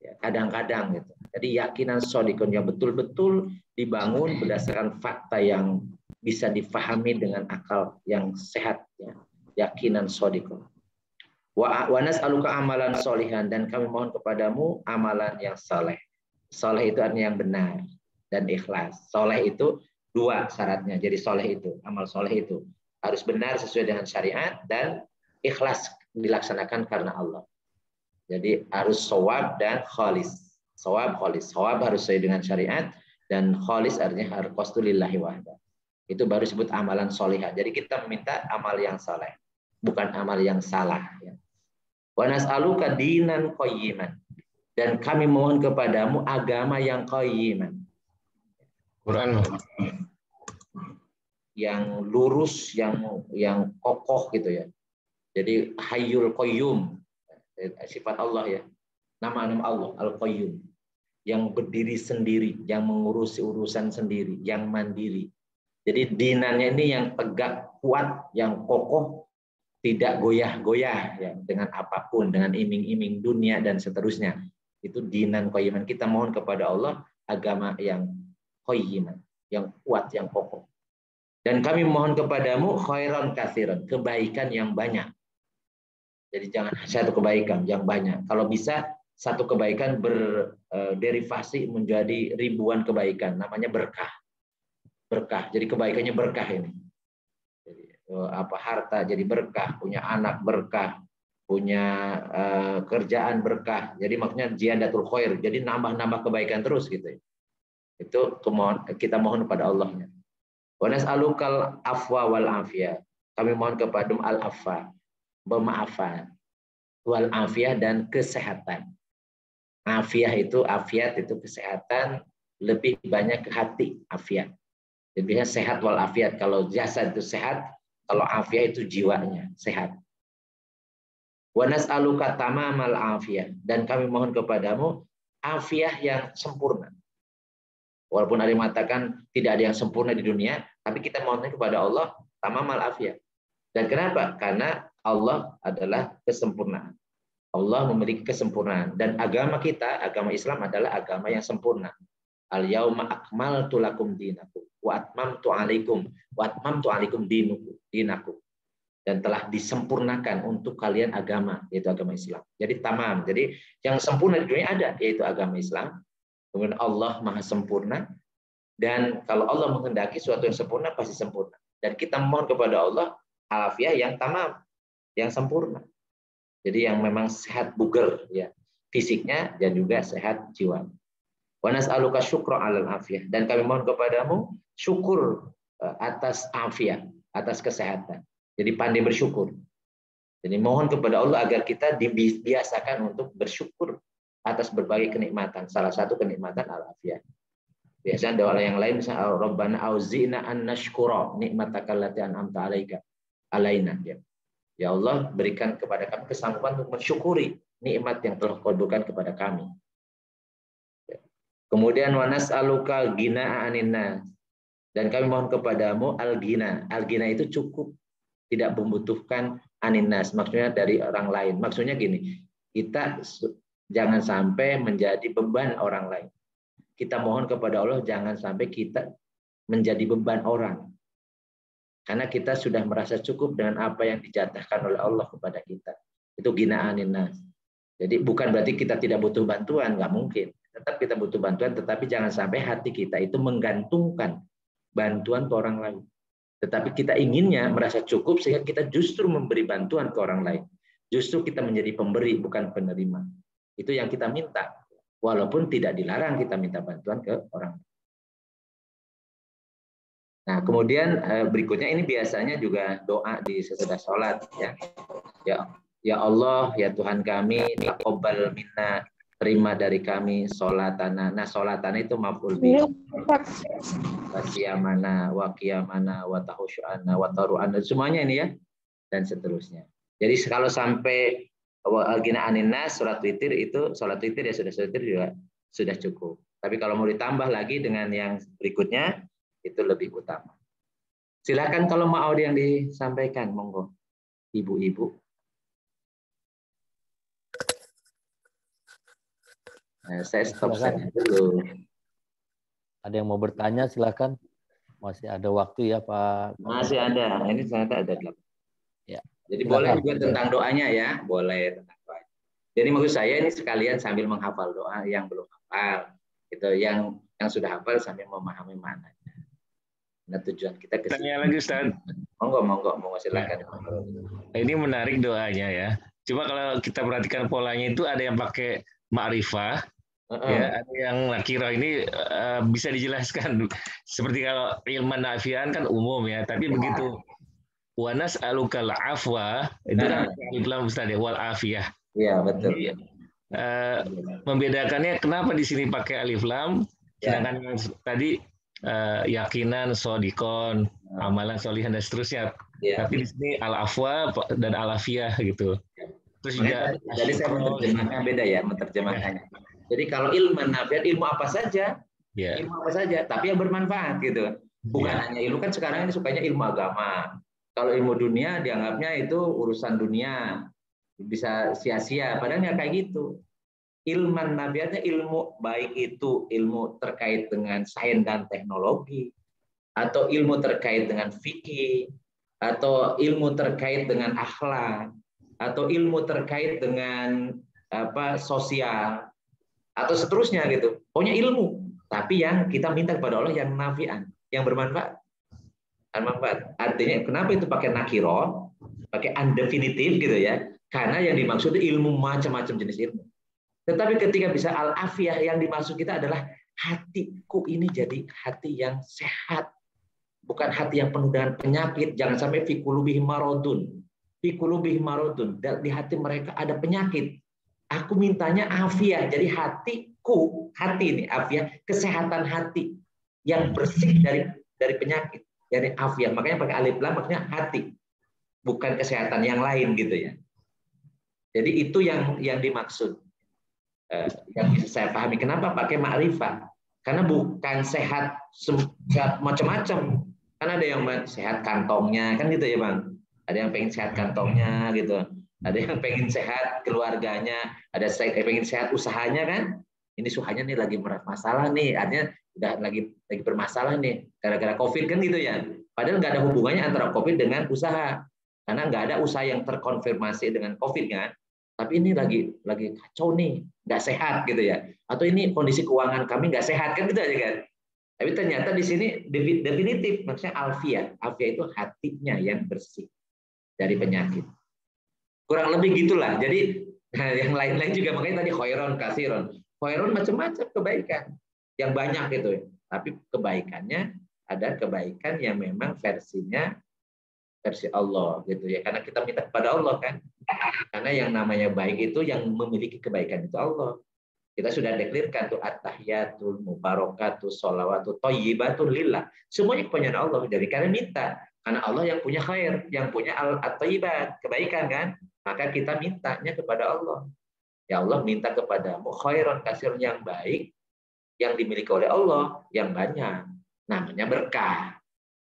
Ya, kadang-kadang gitu. Jadi yakinan shadiqan yang betul-betul dibangun berdasarkan fakta yang bisa difahami dengan akal yang sehat, ya. Yakinan shadiqan. Wa nas'aluka amalan sholihan, dan kami mohon kepadamu amalan yang saleh. Saleh itu artinya yang benar dan ikhlas. Saleh itu dua syaratnya. Jadi saleh itu, amal saleh itu harus benar sesuai dengan syariat dan ikhlas dilaksanakan karena Allah. Jadi harus shawab dan khalis. Shawab, khalis. Shawab harus sesuai dengan syariat dan khalis artinya harus qastulillahi wahda. Itu baru disebut amalan solihah. Jadi kita meminta amal yang saleh, bukan amal yang salah. Wa nas'aluka dinan qayyiman, dan kami mohon kepadamu agama yang qayyiman, Quran yang lurus, yang kokoh gitu ya. Jadi hayyul qayyum, sifat Allah ya, nama-nama Allah al-qayyum, yang berdiri sendiri, yang mengurusi urusan sendiri, yang mandiri. Jadi dinannya ini yang tegak, kuat, yang kokoh, tidak goyah-goyah ya, dengan apapun, dengan iming-iming dunia dan seterusnya. Itu dinan qayyiman. Kita mohon kepada Allah agama yang qayyiman, yang kuat, yang kokoh. Dan kami mohon kepadamu khairan katsiran, kebaikan yang banyak. Jadi jangan satu kebaikan, yang banyak. Kalau bisa satu kebaikan berderivasi menjadi ribuan kebaikan, namanya berkah. Berkah. Jadi kebaikannya berkah ini. Jadi, harta jadi berkah, punya anak berkah, punya kerjaan berkah. Jadi maksudnya ziyadatul khair. Jadi nambah-nambah kebaikan terus gitu. Itu kita mohon kepada Allahnya. Wa nas'alukal afwa wal afiyah. Kami mohon kepada al-afwa, pemaafan, wal afiyah, dan kesehatan. Afiyah itu, afiat itu kesehatan, lebih banyak ke hati, afiat. Jadi sehat wal afiat. Kalau jasad itu sehat, kalau afiat itu jiwanya sehat. Wa nas'aluka tamamal afiyah, dan kami mohon kepadamu afiyah yang sempurna. Walaupun ada yang mengatakan tidak ada yang sempurna di dunia, tapi kita mohon kepada Allah tamamal afiyah. Dan kenapa? Karena Allah adalah kesempurnaan. Allah memiliki kesempurnaan, dan agama kita, agama Islam adalah agama yang sempurna. Al-yauma akmaltu lakum dinakum wa atmamtu alaikum dinakum. Dan telah disempurnakan untuk kalian agama, yaitu agama Islam. Jadi tamam. Jadi yang sempurna di dunia ada, yaitu agama Islam. Kemudian Allah Maha sempurna, dan kalau Allah menghendaki suatu yang sempurna pasti sempurna. Dan kita mohon kepada Allah alafiyah yang tamam, yang sempurna. Jadi yang memang sehat bugar ya fisiknya, dan juga sehat jiwa. Wa nas'aluka syukra 'alal afiyah, dan kami mohon kepadamu syukur atas afiyah, atas kesehatan. Jadi pandai bersyukur. Jadi mohon kepada Allah agar kita dibiasakan untuk bersyukur atas berbagai kenikmatan. Salah satu kenikmatan al-afiyah. Biasanya doa yang lain misalnya Rabbana auzi'na an nashkura nikmataka allati an'amta alaina. Ya Allah, berikan kepada kami kesanggupan untuk mensyukuri nikmat yang telah Kau berikan kepada kami. Kemudian wa nas'aluka ghina 'anin nas, dan kami mohon kepadamu al-ghina. Al-ghina itu cukup, tidak membutuhkan anin nas, maksudnya dari orang lain. Maksudnya gini, kita jangan sampai menjadi beban orang lain. Kita mohon kepada Allah jangan sampai kita menjadi beban orang. Karena kita sudah merasa cukup dengan apa yang dijatahkan oleh Allah kepada kita. Itu ghina anin nas. Jadi bukan berarti kita tidak butuh bantuan, nggak mungkin. Tetap kita butuh bantuan, tetapi jangan sampai hati kita itu menggantungkan bantuan ke orang lain. Tetapi kita inginnya merasa cukup sehingga kita justru memberi bantuan ke orang lain. Justru kita menjadi pemberi, bukan penerima. Itu yang kita minta. Walaupun tidak dilarang kita minta bantuan ke orang lain. Nah, kemudian berikutnya ini biasanya juga doa di sesudah sholat. Ya Allah, ya Tuhan kami, taqabbal minna, terima dari kami sholatana. Nah, sholatana itu maf'ul bih. Wasiyamana, wa qiyamana, wa tahusyana, wa taru'ana, semuanya ini ya, dan seterusnya. Jadi kalau sampai al-ghina anin nas, sholat witir itu, sholat witir ya sudah witir juga sudah cukup. Tapi kalau mau ditambah lagi dengan yang berikutnya, itu lebih utama. Silakan kalau mau ada yang disampaikan, monggo, ibu-ibu. Nah, saya stop saja dulu. Ada yang mau bertanya silakan. Masih ada waktu ya Pak. Masih ada. Ini ternyata ada 8. Ya. Jadi silakan. Boleh juga tentang doanya ya, boleh tentang doa. Jadi maksud saya ini sekalian sambil menghafal doa yang belum hafal, gitu. Yang sudah hafal sambil memahami maknanya. Nah, tujuan kita ke Tanya lagi Ustaz. Monggo silakan. Ini menarik doanya ya. Cuma kalau kita perhatikan polanya itu ada yang pakai ma'rifah, ya, ada yang nakirah. Ini bisa dijelaskan. Seperti kalau ilman nafian kan umum ya, tapi begitu wa nas'alukal afwa itu kan alif lam Ustaz ya, wal afiyah. Iya, betul. Jadi, membedakannya kenapa di sini pakai alif lam, sedangkan yang tadi yakinan, sodikon, amalan solihan dan seterusnya. Tapi di sini al-afwa dan al-afiyah gitu. Terus juga jadi saya menerjemahkan beda ya, menerjemahkannya. Jadi kalau ilmu nafiat, ilmu apa saja, ilmu apa saja, tapi yang bermanfaat gitu. Bukan hanya ilmu, kan sekarang ini sukanya ilmu agama. Kalau ilmu dunia dianggapnya itu urusan dunia, bisa sia-sia. Padahal nggak kayak gitu. Ilmu nafiatnya ilmu, baik itu ilmu terkait dengan sains dan teknologi, atau ilmu terkait dengan fikih, atau ilmu terkait dengan akhlak, atau ilmu terkait dengan sosial, atau seterusnya gitu. Pokoknya ilmu, tapi yang kita minta kepada Allah yang nafi'an, yang bermanfaat. Artinya kenapa itu pakai nakiro, pakai undefinitif gitu ya? Karena yang dimaksud itu ilmu macam-macam jenis ilmu. Tetapi ketika bisa al-afiyah, yang dimaksud kita adalah hatiku ini jadi hati yang sehat, bukan hati yang penuh dengan penyakit. Jangan sampai fi qulubihim maradun. Fi qulubihim maradun, di hati mereka ada penyakit. Aku mintanya afiyah, jadi hatiku, hati ini afiyah, kesehatan hati yang bersih dari penyakit, jadi afiyah. Makanya pakai alif lam, makanya hati, bukan kesehatan yang lain gitu ya. Jadi itu yang dimaksud. Yang bisa saya pahami. Kenapa pakai ma'rifah? Karena bukan sehat macam-macam. Kan ada yang sehat kantongnya, kan gitu ya Bang. Ada yang pengen sehat kantongnya gitu. Ada yang pengen sehat keluarganya, ada yang pengen sehat usahanya kan. Ini usahanya nih lagi masalah nih, artinya udah lagi bermasalah nih gara-gara COVID kan gitu ya. Padahal nggak ada hubungannya antara COVID dengan usaha. Karena nggak ada usaha yang terkonfirmasi dengan COVID kan. Tapi ini lagi kacau nih, nggak sehat gitu ya. Atau ini kondisi keuangan kami nggak sehat kan gitu aja kan. Tapi ternyata di sini definitif, maksudnya alfiah. Alfiah itu hatinya yang bersih dari penyakit. Kurang lebih gitulah. Jadi yang lain-lain juga, makanya tadi khairon, kasiron. Khairon macam-macam kebaikan. Yang banyak gitu. Tapi kebaikannya ada kebaikan yang memang versinya versi Allah gitu ya. Karena kita minta kepada Allah kan. Karena yang namanya baik itu yang memiliki kebaikan itu Allah. Kita sudah deklirkan tuh at-tahiyatul mubarakatus sholawatut thayyibatun lillah. Semuanya kepunyaan Allah. Jadi karena minta, karena Allah yang punya khair, yang punya at-thayyibat, kebaikan kan. Maka kita mintanya kepada Allah. Ya Allah, minta kepadamu khairon kasir yang baik yang dimiliki oleh Allah yang banyak. Namanya berkah.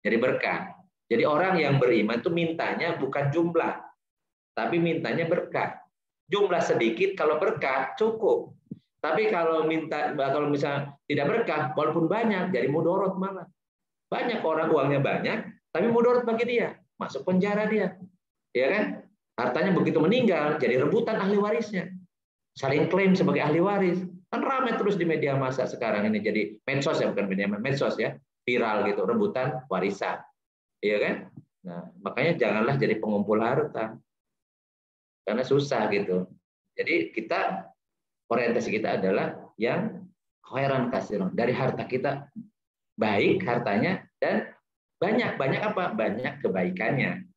Jadi berkah. Jadi orang yang beriman itu mintanya bukan jumlah, tapi mintanya berkah. Jumlah sedikit kalau berkah cukup. Tapi kalau misalnya tidak berkah, walaupun banyak, jadi mudorot malah. Banyak orang uangnya banyak, tapi mudorot bagi dia, masuk penjara dia, ya kan? Hartanya begitu meninggal, jadi rebutan ahli warisnya, saling klaim sebagai ahli waris. Kan ramai terus di media massa sekarang ini, jadi medsos ya, bukan media medsos ya, viral gitu, rebutan warisan, ya kan? Nah, makanya janganlah jadi pengumpul harta, karena susah gitu. Jadi orientasi kita adalah yang khairan kasiron. Dari harta kita baik hartanya dan banyak apa? Banyak kebaikannya.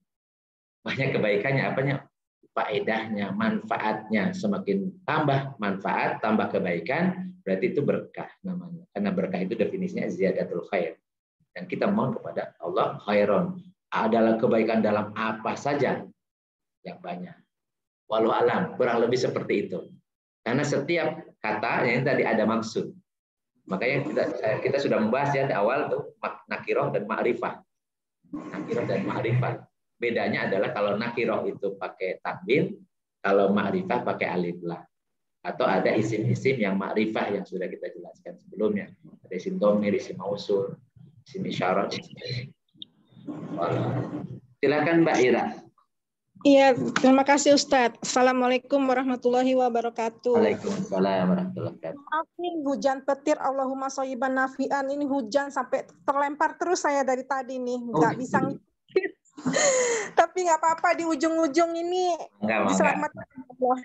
Banyak kebaikannya apanya? Faedahnya, manfaatnya. Semakin tambah manfaat, tambah kebaikan, berarti itu berkah namanya. Karena berkah itu definisinya ziyadatul khair. Dan kita mohon kepada Allah khairon. Adalah kebaikan dalam apa saja yang banyak. Walau alam, kurang lebih seperti itu. Karena setiap kata yang tadi ada maksud. Makanya kita sudah membahas ya di awal tuh nakiroh dan ma'rifah. Nakiroh dan ma'rifah. Bedanya adalah kalau nakiroh itu pakai tanwin, kalau ma'rifah pakai alif lam. Atau ada isim-isim yang ma'rifah yang sudah kita jelaskan sebelumnya. Ada isim dhamir, isim mausul, isim isyarat. Silakan Mbak Ira. Iya, terima kasih Ustadz. Assalamualaikum warahmatullahi wabarakatuh. Waalaikumsalam warahmatullahi wabarakatuh. Maaf nih, hujan petir, Allahumma shayyiban nafi'an. Ini hujan sampai terlempar terus saya dari tadi nih. Nggak bisa ngikutin. Tapi nggak apa-apa, di ujung-ujung ini diselamatkan Allah.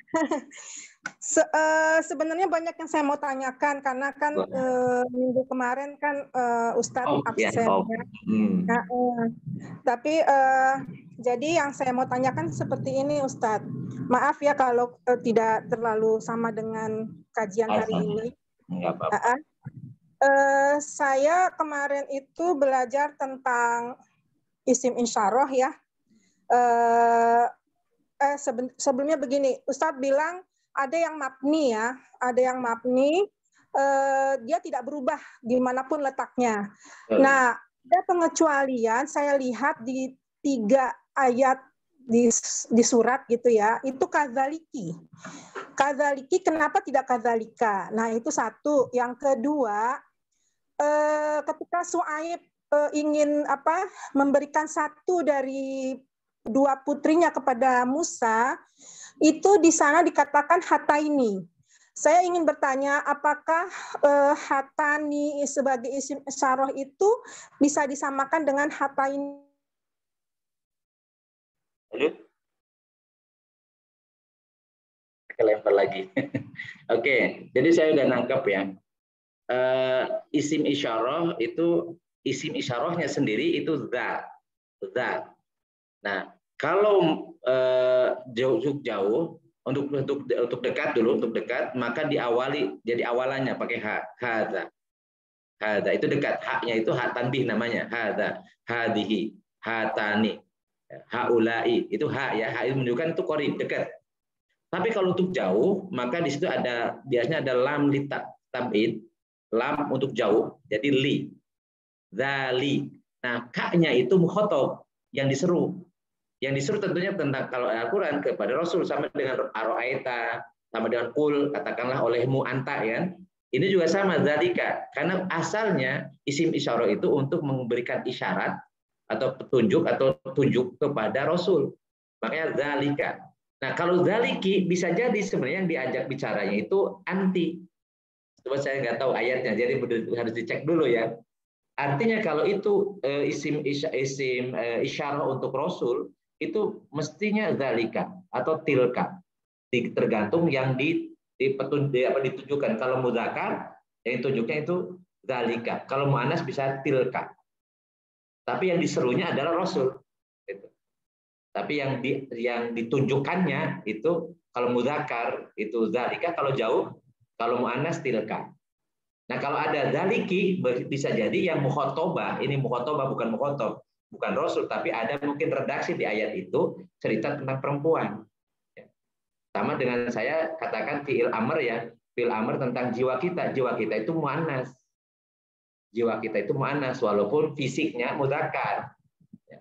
Sebenarnya banyak yang saya mau tanyakan, karena kan minggu kemarin kan Ustadz absen. Tapi jadi yang saya mau tanyakan seperti ini Ustadz. Maaf ya kalau tidak terlalu sama dengan kajian hari ini. Saya kemarin itu belajar tentang isim insyarah ya. Sebelumnya begini, Ustadz bilang ada yang mabni ya, ada yang mabni, dia tidak berubah dimanapun letaknya. Nah, ada pengecualian saya lihat di 3 ayat di surat gitu ya, itu kadzaliki. Kadzaliki, kenapa tidak kadzalika? Nah, itu satu. Yang kedua, ketika Syuaib ingin memberikan satu dari 2 putrinya kepada Musa, itu di sana dikatakan hataini. Saya ingin bertanya, apakah hatani sebagai isim isyarah itu bisa disamakan dengan hataini? Kelempar lagi. Oke, jadi saya udah nangkep ya. Isim isyarah itu, isim isyarahnya sendiri itu zat. Nah, kalau jauh untuk dekat dulu, untuk dekat, maka diawali, jadi awalannya pakai hadza. Hadza itu dekat, haknya itu hak tanbih namanya, hadza, hadihi, hatani, haulai, itu hak ya, hak itu menunjukkan itu qarib, dekat. Tapi kalau untuk jauh, maka di situ ada biasanya ada lam li tab'id, lam untuk jauh, jadi li. Zali. Nah, ka-nya itu mukhatab, yang diseru. Yang diseru tentunya tentang kalau Al-Qur'an kepada Rasul sama dengan aro'aita, sama dengan kul, katakanlah olehmu anta ya. Ini juga sama zalika, karena asalnya isim isyarah itu untuk memberikan isyarat atau petunjuk atau tunjuk kepada Rasul. Makanya zalika. Nah, kalau zaliki bisa jadi sebenarnya yang diajak bicaranya itu anti. Coba saya nggak tahu ayatnya, jadi harus dicek dulu ya. Artinya kalau itu isim isyarah untuk Rasul itu mestinya zalika atau tilka. Tergantung yang ditunjukkan. Kalau muzakkar yang tunjuknya itu zalika. Kalau muannas bisa tilka. Tapi yang diserunya adalah Rasul. Tapi yang ditunjukkannya itu kalau muzakkar itu zalika, kalau jauh, kalau muannas tilka. Nah, kalau ada zaliki bisa jadi yang mukhotobah, ini mukhotobah bukan mukhotob, bukan Rasul, tapi ada mungkin redaksi di ayat itu cerita tentang perempuan. Sama dengan saya katakan fi'il amr ya, fi'il amr tentang jiwa kita itu muannas. Jiwa kita itu muannas walaupun fisiknya muzakkar.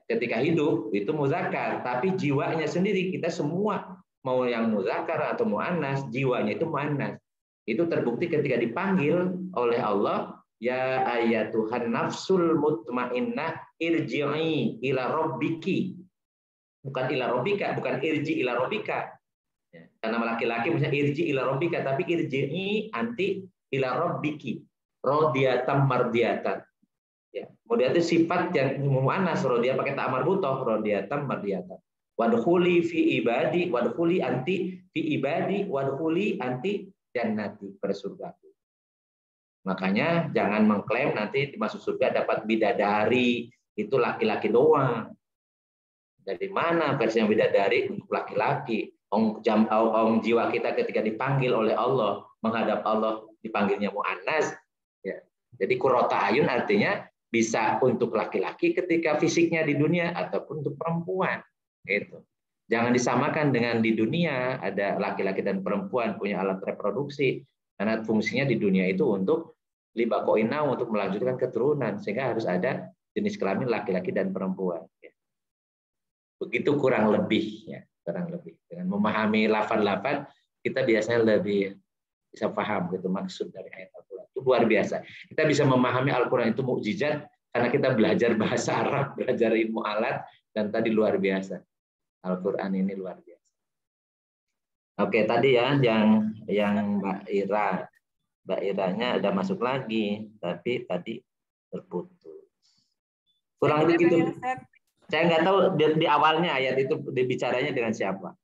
Ketika hidup itu muzakkar, tapi jiwanya sendiri kita semua mau yang muzakkar atau muannas, jiwanya itu muannas. Itu terbukti ketika dipanggil oleh Allah, ya ayatuhan nafsul mutmainnah irji'i ila rabbiki. Bukan ila rabbika, bukan irji ila rabbika. Ya, karena laki-laki misalnya irji ila rabbika, tapi irji'i anti ila rabbiki. Rodiyatam mardiyatan. Ya, kemudian itu sifat yang muannas, rodiyah pakai ta marbuthah, rodiyatam mardiyatan. Wadkhuli fi ibadi, wadkhuli anti fi ibadi, wadkhuli anti jannati, bersurgaku. Makanya jangan mengklaim nanti masuk surga dapat bidadari, itu laki-laki doang. Dari mana versi yang bidadari untuk laki-laki? Jiwa kita ketika dipanggil oleh Allah, menghadap Allah dipanggilnya muannas. Ya. Jadi qurrata ayun artinya bisa untuk laki-laki ketika fisiknya di dunia ataupun untuk perempuan. Gitu. Jangan disamakan dengan di dunia ada laki-laki dan perempuan punya alat reproduksi, karena fungsinya di dunia itu untuk libakoina, untuk melanjutkan keturunan, sehingga harus ada jenis kelamin laki-laki dan perempuan. Begitu kurang lebih ya, kurang lebih. Dengan memahami lafaz-lafaz kita biasanya lebih bisa paham gitu maksud dari ayat Al-Quran. Itu luar biasa. Kita bisa memahami Al-Quran itu mukjizat karena kita belajar bahasa Arab, belajar ilmu alat, dan tadi luar biasa. Al-Quran ini luar biasa. Oke, tadi ya yang Mbak Ira. Mbak Iranya ada masuk lagi, tapi tadi terputus. Kurang lebih gitu. Saya nggak tahu di awalnya ayat itu dibicaranya dengan siapa.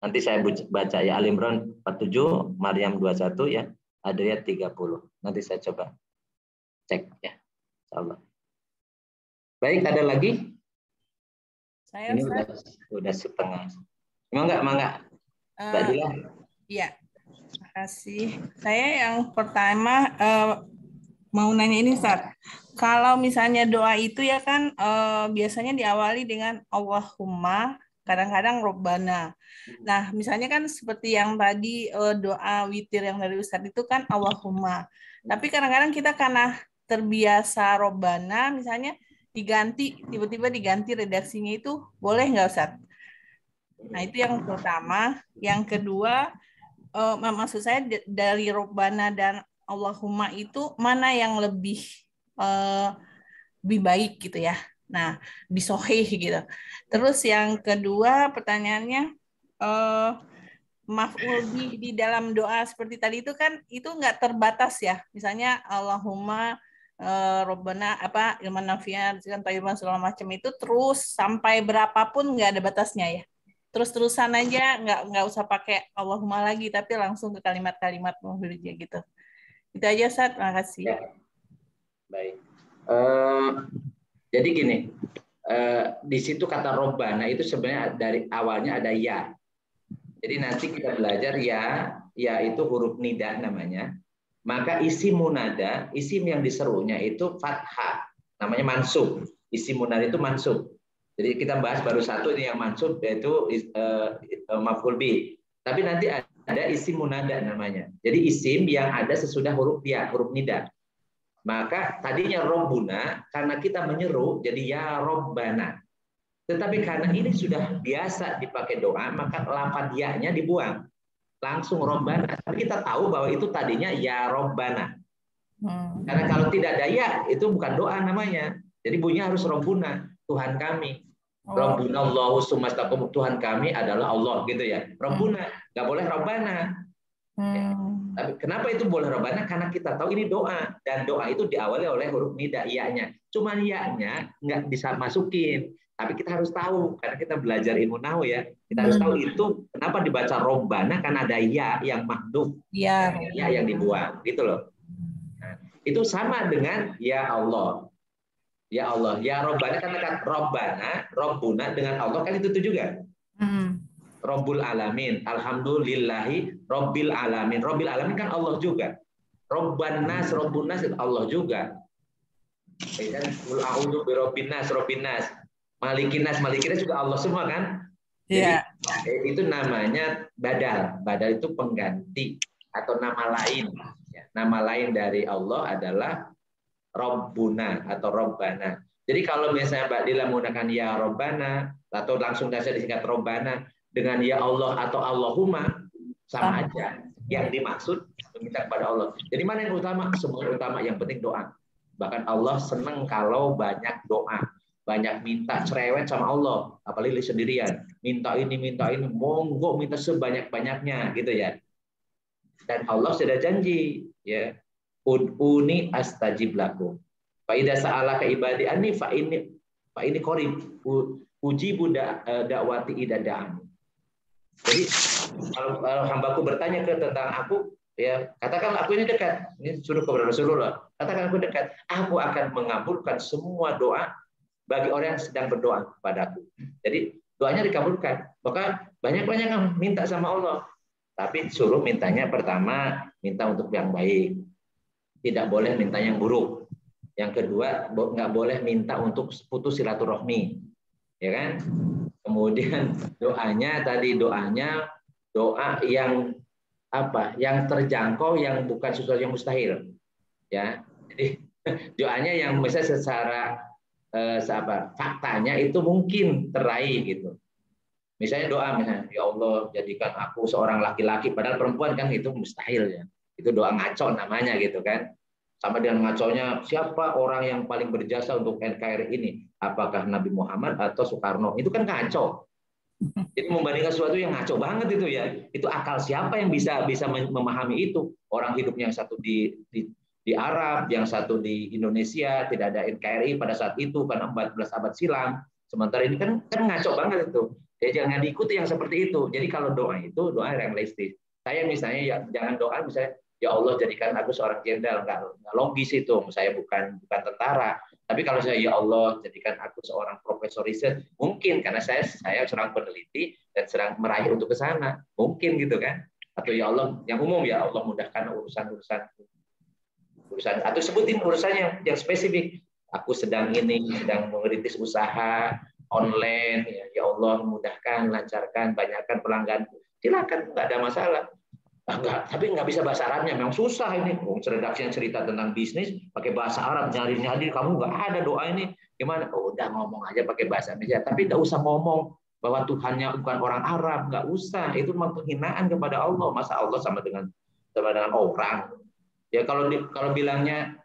Nanti saya baca ya, Al Imran 47, Maryam 21 ya, Adriyat 30. Nanti saya coba cek ya. Insyaallah. Baik, ada lagi? Saya ini udah setengah. Mangga. Mbak Dila. Iya. Terima kasih. Saya yang pertama mau nanya ini, Ustaz. Kalau misalnya doa itu ya kan biasanya diawali dengan Allahumma, kadang-kadang Robbana. Nah, misalnya kan seperti yang tadi doa witir yang dari Ustaz itu kan Allahumma. Tapi kadang-kadang kita karena terbiasa Robbana, misalnya tiba-tiba diganti redaksinya itu, boleh nggak Ustaz? Nah, itu yang pertama. Yang kedua, maksud saya dari Robbana dan Allahumma itu mana yang lebih baik gitu ya. Nah, bisohih gitu. Terus yang kedua pertanyaannya, maf'ul di dalam doa seperti tadi itu kan itu nggak terbatas ya. Misalnya Allahumma Robbana apa ilman nafi'an kan tayyiban segala macam itu terus sampai berapapun nggak ada batasnya ya. Terus-terusan aja nggak usah pakai Allahumma lagi tapi langsung ke kalimat-kalimat muhrijah gitu. Itu aja Ustaz, terima kasih. Ya. Baik. Jadi gini, di situ kata Robbana itu sebenarnya dari awalnya ada ya. Jadi nanti kita belajar ya itu huruf nida namanya. Maka isim munada, isim yang diserunya itu fathah, namanya mansub. Isim munada itu mansub. Jadi kita bahas baru satu ini yang mansub, yaitu maf'ul bih. Tapi nanti ada isim munada namanya. Jadi isim yang ada sesudah huruf ya, huruf nida. Maka tadinya Robbuna, karena kita menyeru, jadi ya Robbana. Tetapi karena ini sudah biasa dipakai doa, maka lafadz ya-nya dibuang. Langsung Robbana. Tapi kita tahu bahwa itu tadinya ya Robbana. Karena kalau tidak ada ya, itu bukan doa namanya. Jadi bunyinya harus Robbuna, Tuhan kami. Robbuna Allahu sumastaqim, Tuhan kami adalah Allah, gitu ya. Robbuna, nggak boleh Robbana. Ya. Tapi kenapa itu boleh Robbana? Karena kita tahu ini doa, dan doa itu diawali oleh huruf nida, iya-nya. Cuman iya-nya nggak bisa masukin. Tapi kita harus tahu, karena kita belajar ilmu nahwu ya, kita harus tahu itu kenapa dibaca Robbana, karena ada ya yang mahdhuf, ya yang dibuang, gitu loh. Nah, itu sama dengan ya Allah. Ya Allah, ya Robbana, karena kan Robbana, Robbuna dengan Allah kan itu juga. Robbul alamin, alhamdulillahi Robbil alamin. Robbil alamin kan Allah juga. Robban nas, Robbun nas itu Allah juga. Qul a'udzu birabbin nas, Robbin nas. Malikin nas juga Allah semua kan? Iya. Jadi, itu namanya badal. Badal itu pengganti atau nama lain. Ya, nama lain dari Allah adalah Robbuna atau Robbana. Jadi kalau misalnya Mbak Dila menggunakan ya Robbana atau langsung saja disingkat Robbana dengan ya Allah atau Allahumma, sama aja. Yang dimaksud meminta kepada Allah. Jadi mana yang utama? Semua utama, yang penting doa. Bahkan Allah senang kalau banyak doa. Banyak minta, cerewet sama Allah. Apalagi sendirian. Minta ini, monggo minta sebanyak-banyaknya, gitu ya. Dan Allah sudah janji, ya. Ud'uni astajib lakum. Fa idza sa'alaka ibadi anni fa ini qarib. Ujibu da'wati idza da'an. Jadi kalau hambaku bertanya tentang aku, ya katakan aku ini dekat. Ini suruh kepada Rasulullah. Katakan aku dekat. Aku akan mengabulkan semua doa bagi orang yang sedang berdoa kepadaku. Jadi doanya dikabulkan. Maka banyak-banyak yang minta sama Allah. Tapi suruh mintanya pertama minta untuk yang baik. Tidak boleh minta yang buruk. Yang kedua, nggak boleh minta untuk putus silaturahmi, ya kan? Kemudian doanya doa yang apa? Yang terjangkau, yang bukan sesuatu yang mustahil, ya. Jadi doanya yang misalnya secara faktanya itu mungkin teraih gitu. Misalnya doa misalnya, ya Allah jadikan aku seorang laki-laki, padahal perempuan kan itu mustahil ya. Itu doa ngaco namanya gitu kan. Sama dengan ngaconya, siapa orang yang paling berjasa untuk NKRI ini? Apakah Nabi Muhammad atau Soekarno? Itu kan ngaco. Jadi membandingkan sesuatu yang ngaco banget itu ya. Itu akal siapa yang bisa memahami itu? Orang hidupnya yang satu di Arab, yang satu di Indonesia, tidak ada NKRI pada saat itu karena 14 abad silam. Sementara ini kan ngaco banget itu. Jadi jangan diikuti yang seperti itu. Jadi kalau doa itu doa realistis. Saya misalnya ya jangan doa misalnya ya Allah jadikan aku seorang jenderal, nggak logis itu. Saya bukan tentara. Tapi kalau saya ya Allah jadikan aku seorang profesor riset, mungkin karena saya seorang peneliti dan sedang meraih untuk ke sana, mungkin gitu kan. Atau ya Allah yang umum, ya Allah mudahkan urusan atau sebutin urusannya yang spesifik. Aku sedang merintis usaha online, ya Allah mudahkan, lancarkan, banyakkan pelangganku. Silakan, nggak ada masalah. Enggak, tapi nggak bisa bahasa Arabnya, memang susah ini. Redaksinya cerita tentang bisnis pakai bahasa Arab, nyari kamu nggak ada doa ini gimana? Oh, udah ngomong aja pakai bahasa Indonesia, tapi nggak usah ngomong bahwa Tuhannya bukan orang Arab, nggak usah. Itu memang penghinaan kepada Allah. Masa Allah sama dengan orang? Ya kalau bilangnya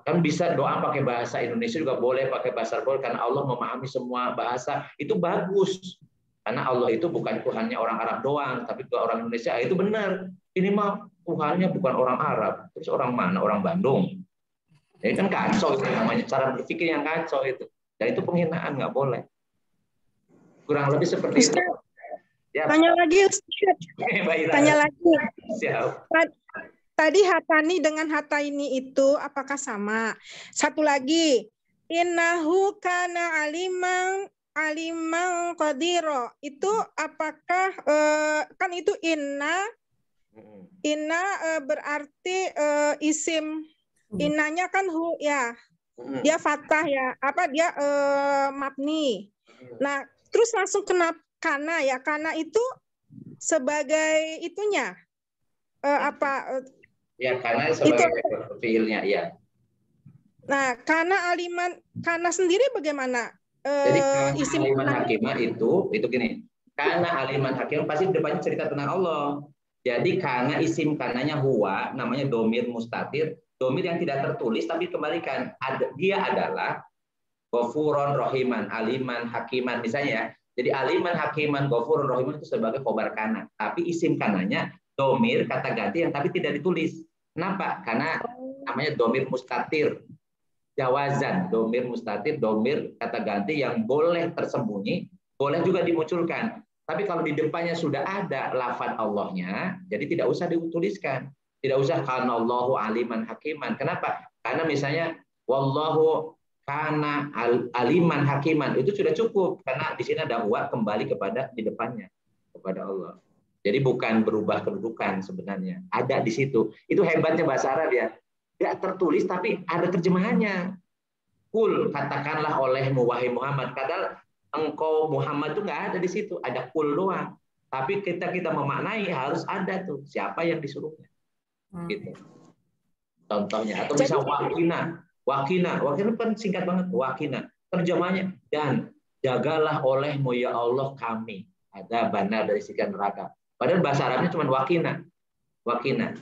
kan bisa doa pakai bahasa Indonesia juga boleh, pakai bahasa Arab karena Allah memahami semua bahasa, itu bagus. Karena Allah itu bukan Tuhannya orang Arab doang, tapi juga orang Indonesia. Itu benar. Ini mah Tuhannya bukan orang Arab. Terus orang mana? Orang Bandung. Ini kan kacau itu namanya. Cara berpikir yang kacau itu. Dan itu penghinaan, nggak boleh. Kurang lebih seperti itu. Ya. Tanya lagi, Ustaz. Tanya lagi. Siap. Tadi hatani dengan hataini itu apakah sama? Satu lagi. Innahu kana alimang qadiro, itu apakah kan itu inna berarti isim, innanya kan hu ya, dia fathah ya, apa dia mabni. Nah, terus langsung kena kana ya. Kana itu sebagai itunya apa? Ya, karena sebagai fiilnya, ya. Nah, kana aliman, kana sendiri bagaimana? Jadi karena Isim aliman hakimah itu gini. Karena aliman hakimah pasti depannya cerita tentang Allah. Jadi karena isim kananya huwa, namanya domir mustatir, domir yang tidak tertulis tapi kembalikan. Dia adalah Ghafuron Rohiman, aliman hakiman misalnya ya. Jadi aliman hakiman Ghafuron Rohiman itu sebagai khobar kana. Tapi isim kananya domir kata ganti yang tapi tidak ditulis. Kenapa? Karena namanya domir mustatir. Jawazan, domir mustatir, domir kata ganti yang boleh tersembunyi, boleh juga dimunculkan. Tapi kalau di depannya sudah ada lafaz Allahnya, jadi tidak usah dituliskan. Tidak usah karena Allahu aliman hakiman. Kenapa? Karena misalnya wallahu kana aliman hakiman itu sudah cukup karena di sini ada huwa kembali kepada di depannya kepada Allah. Jadi bukan berubah kedudukan sebenarnya. Ada di situ. Itu hebatnya bahasa Arab ya. Tidak tertulis tapi ada terjemahannya. Kul katakanlah olehmu wahai Muhammad. Padahal engkau Muhammad itu nggak ada di situ. Ada kul doang. Tapi kita memaknai harus ada tuh siapa yang disuruhnya. Gitu. Contohnya atau bisa wakina. Wakina kan singkat banget. Wakina terjemahnya dan jagalah olehmu ya Allah kami. Ada benar dari sikap neraka. Padahal bahasa Arabnya cuma wakina. Wakina.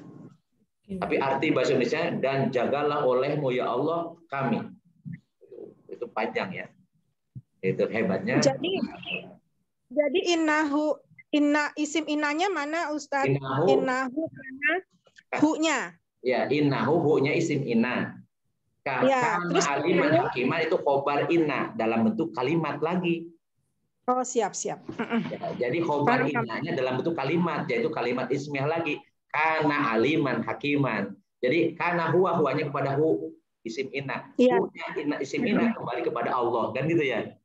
Tapi arti bahasa Indonesia dan jagalah olehmu ya Allah kami. Itu panjang ya. Itu hebatnya. Jadi isim inanya mana Ustaz? Innahu karena hu-nya. Ya, innahu hu-nya isim inna. Karena aliman hakiman itu khobar inna dalam bentuk kalimat lagi. Oh, siap. Ya, jadi khobar innanya dalam bentuk kalimat, yaitu kalimat ismiyah lagi. Karena aliman hakiman. Jadi karena huwanya kepada hu isim inna. Hu-nya inna isim inna kembali kepada Allah, kan gitu ya?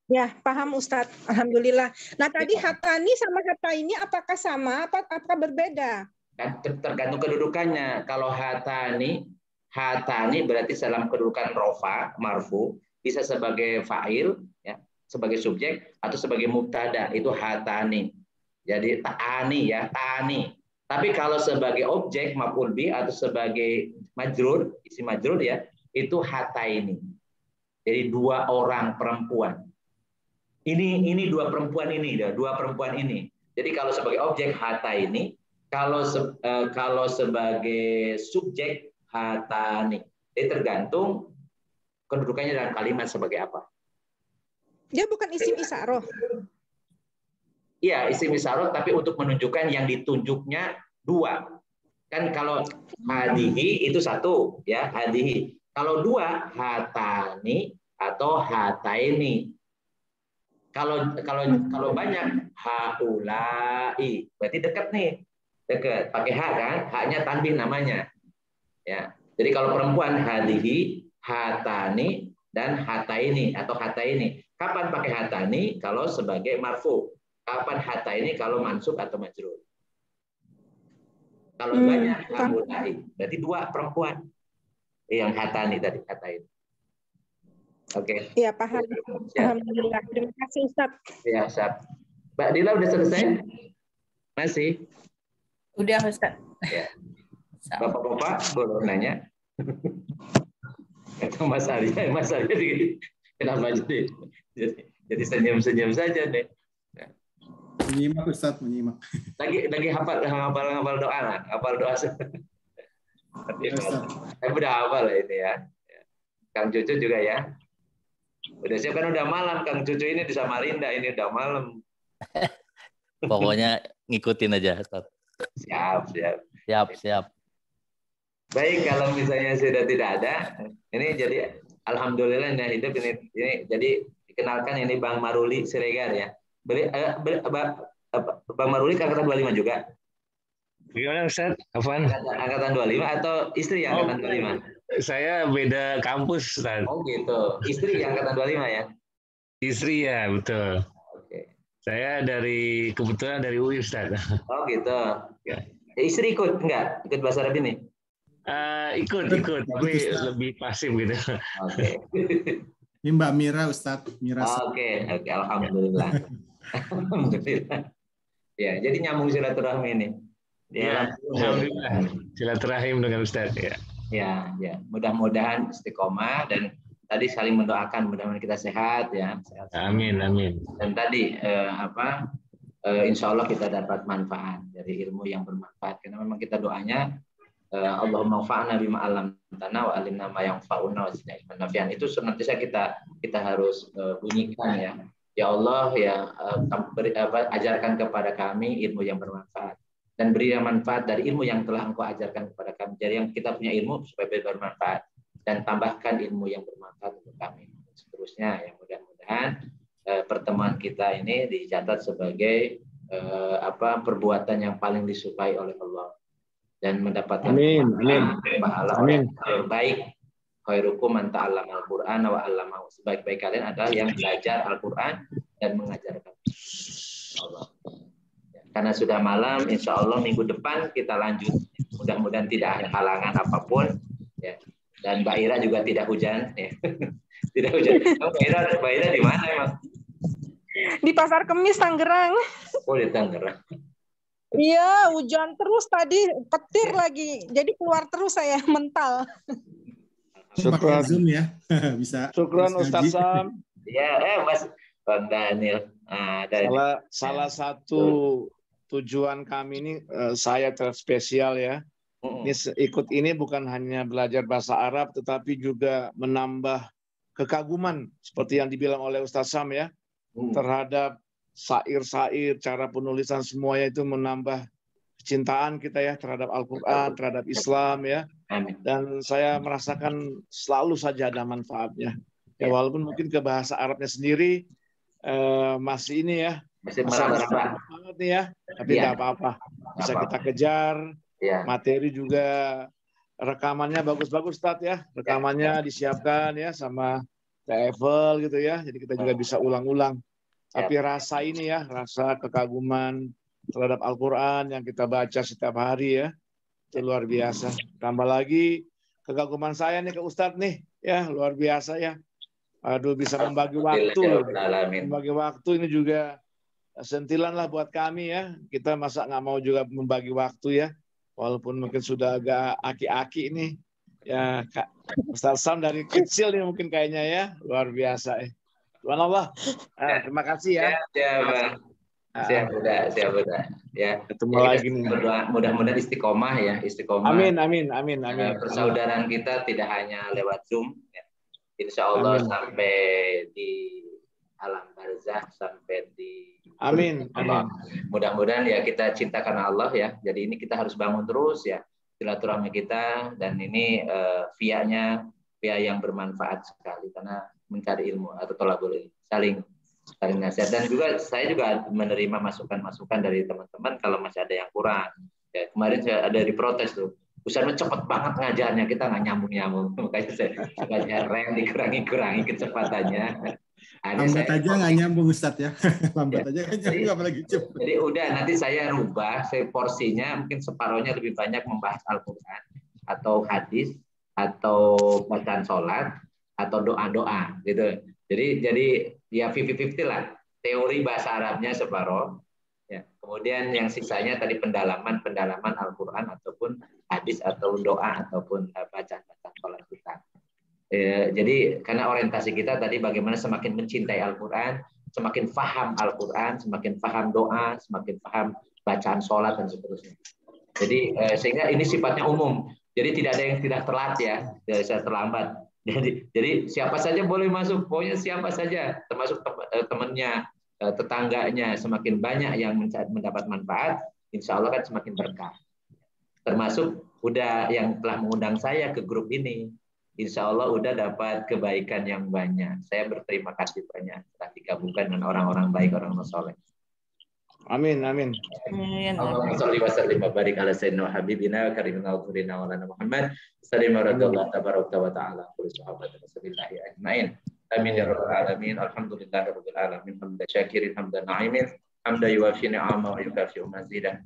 Ya, paham Ustadz. Alhamdulillah. Nah, tadi hatani sama hata ini apakah sama apakah berbeda? Tergantung kedudukannya. Kalau hatani berarti dalam kedudukan rofa, marfu, bisa sebagai fa'il, ya, sebagai subjek atau sebagai mubtada, itu hatani. Jadi ta'ani ya, ta'ani. Tapi kalau sebagai objek maf'ul bih atau sebagai majrur, isim majrur ya, itu hataini. Jadi dua orang perempuan. Ini dua perempuan ini. Jadi kalau sebagai objek hataini, kalau sebagai subjek hatani. Jadi tergantung kedudukannya dalam kalimat sebagai apa. Dia bukan isim isaroh. Iya, isim isaroh tapi untuk menunjukkan yang ditunjuknya dua. Kan kalau hadihi itu satu, ya, hadihi. Kalau dua, hatani atau hataini. Kalau banyak, haulai. Berarti dekat nih. Dekat. Pakai ha kan? Haknya tanbih namanya. Ya. Jadi kalau perempuan hadihi, hatani dan hataini atau hataini. Kapan pakai hatani? Kalau sebagai marfu. Kapan hataini kalau mansub atau majrur? Kalau banyak haulai. Berarti dua perempuan. Yang hatani tadi, hataini. Oke. Iya, paham. Alhamdulillah. Terima kasih Ustaz. Ya, Ustaz. Mbak Dila udah selesai? Masih? Udah Ustaz. Ya. Bapak-bapak boleh nanya. Kata Mas Arya kenapa jadi senyum-senyum saja deh. Menyimak Ustaz, menyimak. Lagi hafal doa lah, hafal doa. Udah hafal lah ini ya. Kang Cucu juga ya. Udah siap kan udah malam Kang Cucu ini di Samarinda ini udah malam. Pokoknya ngikutin aja Ustaz. Siap. Baik, kalau misalnya sudah tidak ada, ini jadi alhamdulillah Indah Hidup ini jadi dikenalkan ini Bang Maruli Siregar ya. Bang Maruli angkatan 25 juga. Gimana Ustaz? Apaan? Angkatan 25 atau istri yang angkatan 25? Saya beda kampus Ustaz. Oh gitu. Istri yang angkatan 25 ya? Istri ya, betul. Oke. Saya kebetulan dari UI Ustaz. Oh gitu. Istri ikut enggak? Ikut bahasa Arab ini? Ikut, tapi lebih pasif gitu. Oke. Ini Mbak Mira, Ustadz. Mira. Oke, alhamdulillah. Alhamdulillah. Ya, jadi nyambung silaturahmi ini. Ya, alhamdulillah. Silaturahim dengan Ustaz ya. Ya, mudah-mudahan istiqomah dan tadi saling mendoakan mudah-mudahan kita sehat ya. Sehat. Amin, amin. Dan tadi insya Allah kita dapat manfaat dari ilmu yang bermanfaat karena memang kita doanya Allahumma fa'na bima 'allamtana wa 'allimna ma yanfa'una wa zidna ilman nafi'an. Itu senantiasa kita harus bunyikan ya. Ya Allah ya ajarkan kepada kami ilmu yang bermanfaat dan beri manfaat dari ilmu yang telah Engkau ajarkan kepada kami. Jadi yang kita punya ilmu supaya bermanfaat dan tambahkan ilmu yang bermanfaat untuk kami. Seterusnya ya mudah-mudahan pertemuan kita ini dicatat sebagai perbuatan yang paling disukai oleh Allah dan mendapatkan pahala yang terbaik. Khairukum man ta'allama al-Qur'an wa 'allamahu. Sebaik-baik kalian adalah yang belajar Al-Qur'an dan mengajarkan. Allah. Karena sudah malam, insya Allah minggu depan kita lanjut. Mudah-mudahan tidak ada halangan apapun. Ya. Dan Mbak Ira juga tidak hujan. Ya. Tidak hujan. Mbak Ira di mana emang? Di Pasar Kemis, Tangerang. Oh, di Tangerang. Iya, hujan terus tadi, petir lagi. Jadi keluar terus saya mental. Pakai Zoom ya. Bisa. Syukran Ustaz Sam. Ya, Mas Bang Daniel. Salah satu tujuan kami ini saya terspesial ya. Ikut ini bukan hanya belajar bahasa Arab tetapi juga menambah kekaguman seperti yang dibilang oleh Ustaz Sam ya terhadap syair-syair, cara penulisan semuanya itu menambah kecintaan kita ya terhadap Al-Qur'an, terhadap Islam ya. Dan saya merasakan selalu saja ada manfaatnya. Ya walaupun mungkin ke bahasa Arabnya sendiri masih ini ya. Masih marah-marah banget nih ya, tapi nggak apa-apa. Bisa kita kejar. Materi juga rekamannya bagus-bagus Ustaz ya. Rekamannya disiapkan ya sama TFL gitu ya. Jadi kita juga bisa ulang-ulang. Tapi rasa ini ya, rasa kekaguman terhadap Al-Qur'an yang kita baca setiap hari ya. Itu luar biasa. Tambah lagi kekaguman saya nih ke Ustadz nih, ya luar biasa ya. Aduh bisa membagi waktu loh. Membagi waktu ini juga sentilan lah buat kami ya. Kita masa nggak mau juga membagi waktu ya. Walaupun mungkin sudah agak aki-aki ini. Ya Kak Ustadz Sam dari kecil nih mungkin kayaknya ya. Luar biasa ya. Subhanallah. Terima kasih ya. Siap udah. Ya. Ketemu lagi nih. Mudah-mudahan istiqomah ya, istiqomah. Amin. Persaudaraan kita tidak hanya lewat Zoom. Ya. Insya Allah sampai di alam barzah, sampai di. Amin. Mudah-mudahan ya kita cinta karena Allah ya. Jadi ini kita harus bangun terus ya silaturahmi kita dan ini via yang bermanfaat sekali karena mencari ilmu atau tolabul ilmu, saling nasihat dan juga saya juga menerima masukan dari teman-teman kalau masih ada yang kurang. Ya, kemarin saya ada diprotes tuh, Ustaznya cepet banget ngajarnya, kita nggak nyambung, makanya saya rem dikurangi kecepatannya. Lambat aja nggak nyambung Ustadz ya, lambat aja nggak nyambung apalagi cepet. Jadi udah nanti saya rubah, porsinya mungkin separuhnya lebih banyak membahas Al-Quran atau hadis atau bacaan sholat atau doa-doa gitu. Jadi ya 50-50 lah. Teori bahasa Arabnya separuh. Ya. Kemudian yang sisanya tadi pendalaman Al-Qur'an ataupun hadis atau doa ataupun bacaan sholat kita. Jadi karena orientasi kita tadi bagaimana semakin mencintai Al-Qur'an, semakin paham Al-Qur'an, semakin paham doa, semakin paham bacaan sholat dan seterusnya. Jadi sehingga ini sifatnya umum. Jadi tidak ada yang tidak telat ya, tidak terlambat. Jadi siapa saja boleh masuk, pokoknya siapa saja, termasuk temannya, tetangganya, semakin banyak yang mendapat manfaat, insya Allah kan semakin berkah. Termasuk udah yang telah mengundang saya ke grup ini, insya Allah udah dapat kebaikan yang banyak. Saya berterima kasih banyak telah digabungkan dengan orang-orang baik, orang-orang soleh. Amin. Allahumma sholli wa sallim wa barik ala sayyidina wa habibina wa karimina wa turina wa lana Muhammad sallallahu tabaraka wa ta'ala kullu sahabat rasulillahi ajmain. Amin ya rabbal alamin. Alhamdulillahi rabbil alamin. Hamdan syakirin hamdan na'imin. Hamdan yuwafi ni'ama wa yukafi'u mazidah.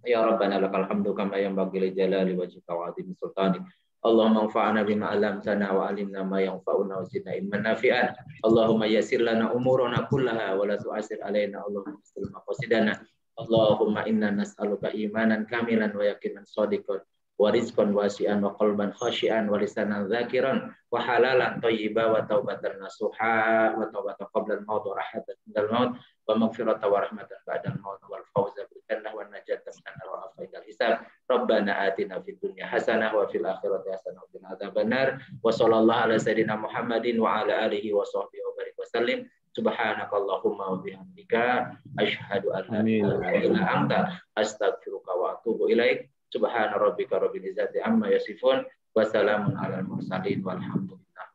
Ya rabbana lakal hamdu kama yanbaghi li jalali wajhika wa 'azimi sultanik. Allahumma anfa'na bima 'allamtana wa 'allimna ma yanfa'una wa zidna ilman nafi'an. Allahumma yassir lana umurana kullaha wa la tu'assir alaina. Allahumma yassir maqasidana. Allahumma inna nas'aluka imanan kamilan wa yaqinan shadiqan wa rizqan wasi'an wa qalban khashi'an wa lisanan dzakiran wa halalan thayyiban wa taubatan nasuha wa taubatan qabla al-maut wa rahatan indal maut wa maghfiratan wa rahmatan ba'dal maut wal fawza bil jannah wan najata minan wa afaidal hisab. Rabbana atina fid dunya hasanah wa fil akhirati hasanah wa qina adzabannar. Wa sallallahu ala sayyidina Muhammadin wa ala alihi wa sahbihi wa barik wasallim. Subhanakallahumma wa bihamdika asyhadu an la ilaha illa anta astaghfiruka wa atubu ilaik. Subhana rabbika rabbil izzati amma yasifun wa salamun alal mursalin walhamdulillah.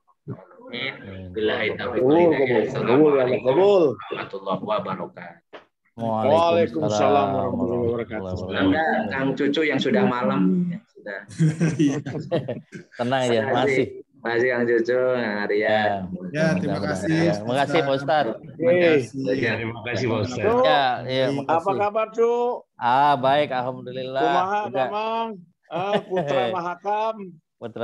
Billahi taufiq wal hidayah. Assalamualaikum warahmatullahi wabarakatuh. Waalaikumsalam warahmatullahi wabarakatuh. Anda Kang Cucu yang sudah malam ya, sudah. Tenang aja, masih Kang Cucu, Kang Arya. Ya, terima kasih. Terima kasih Pak Ustadz. Terima kasih Pak Ustadz. Ya, makasih. Apa kabar, Cuk? Baik, alhamdulillah. Kumaha, Mamang? Putra Mahakam. Putra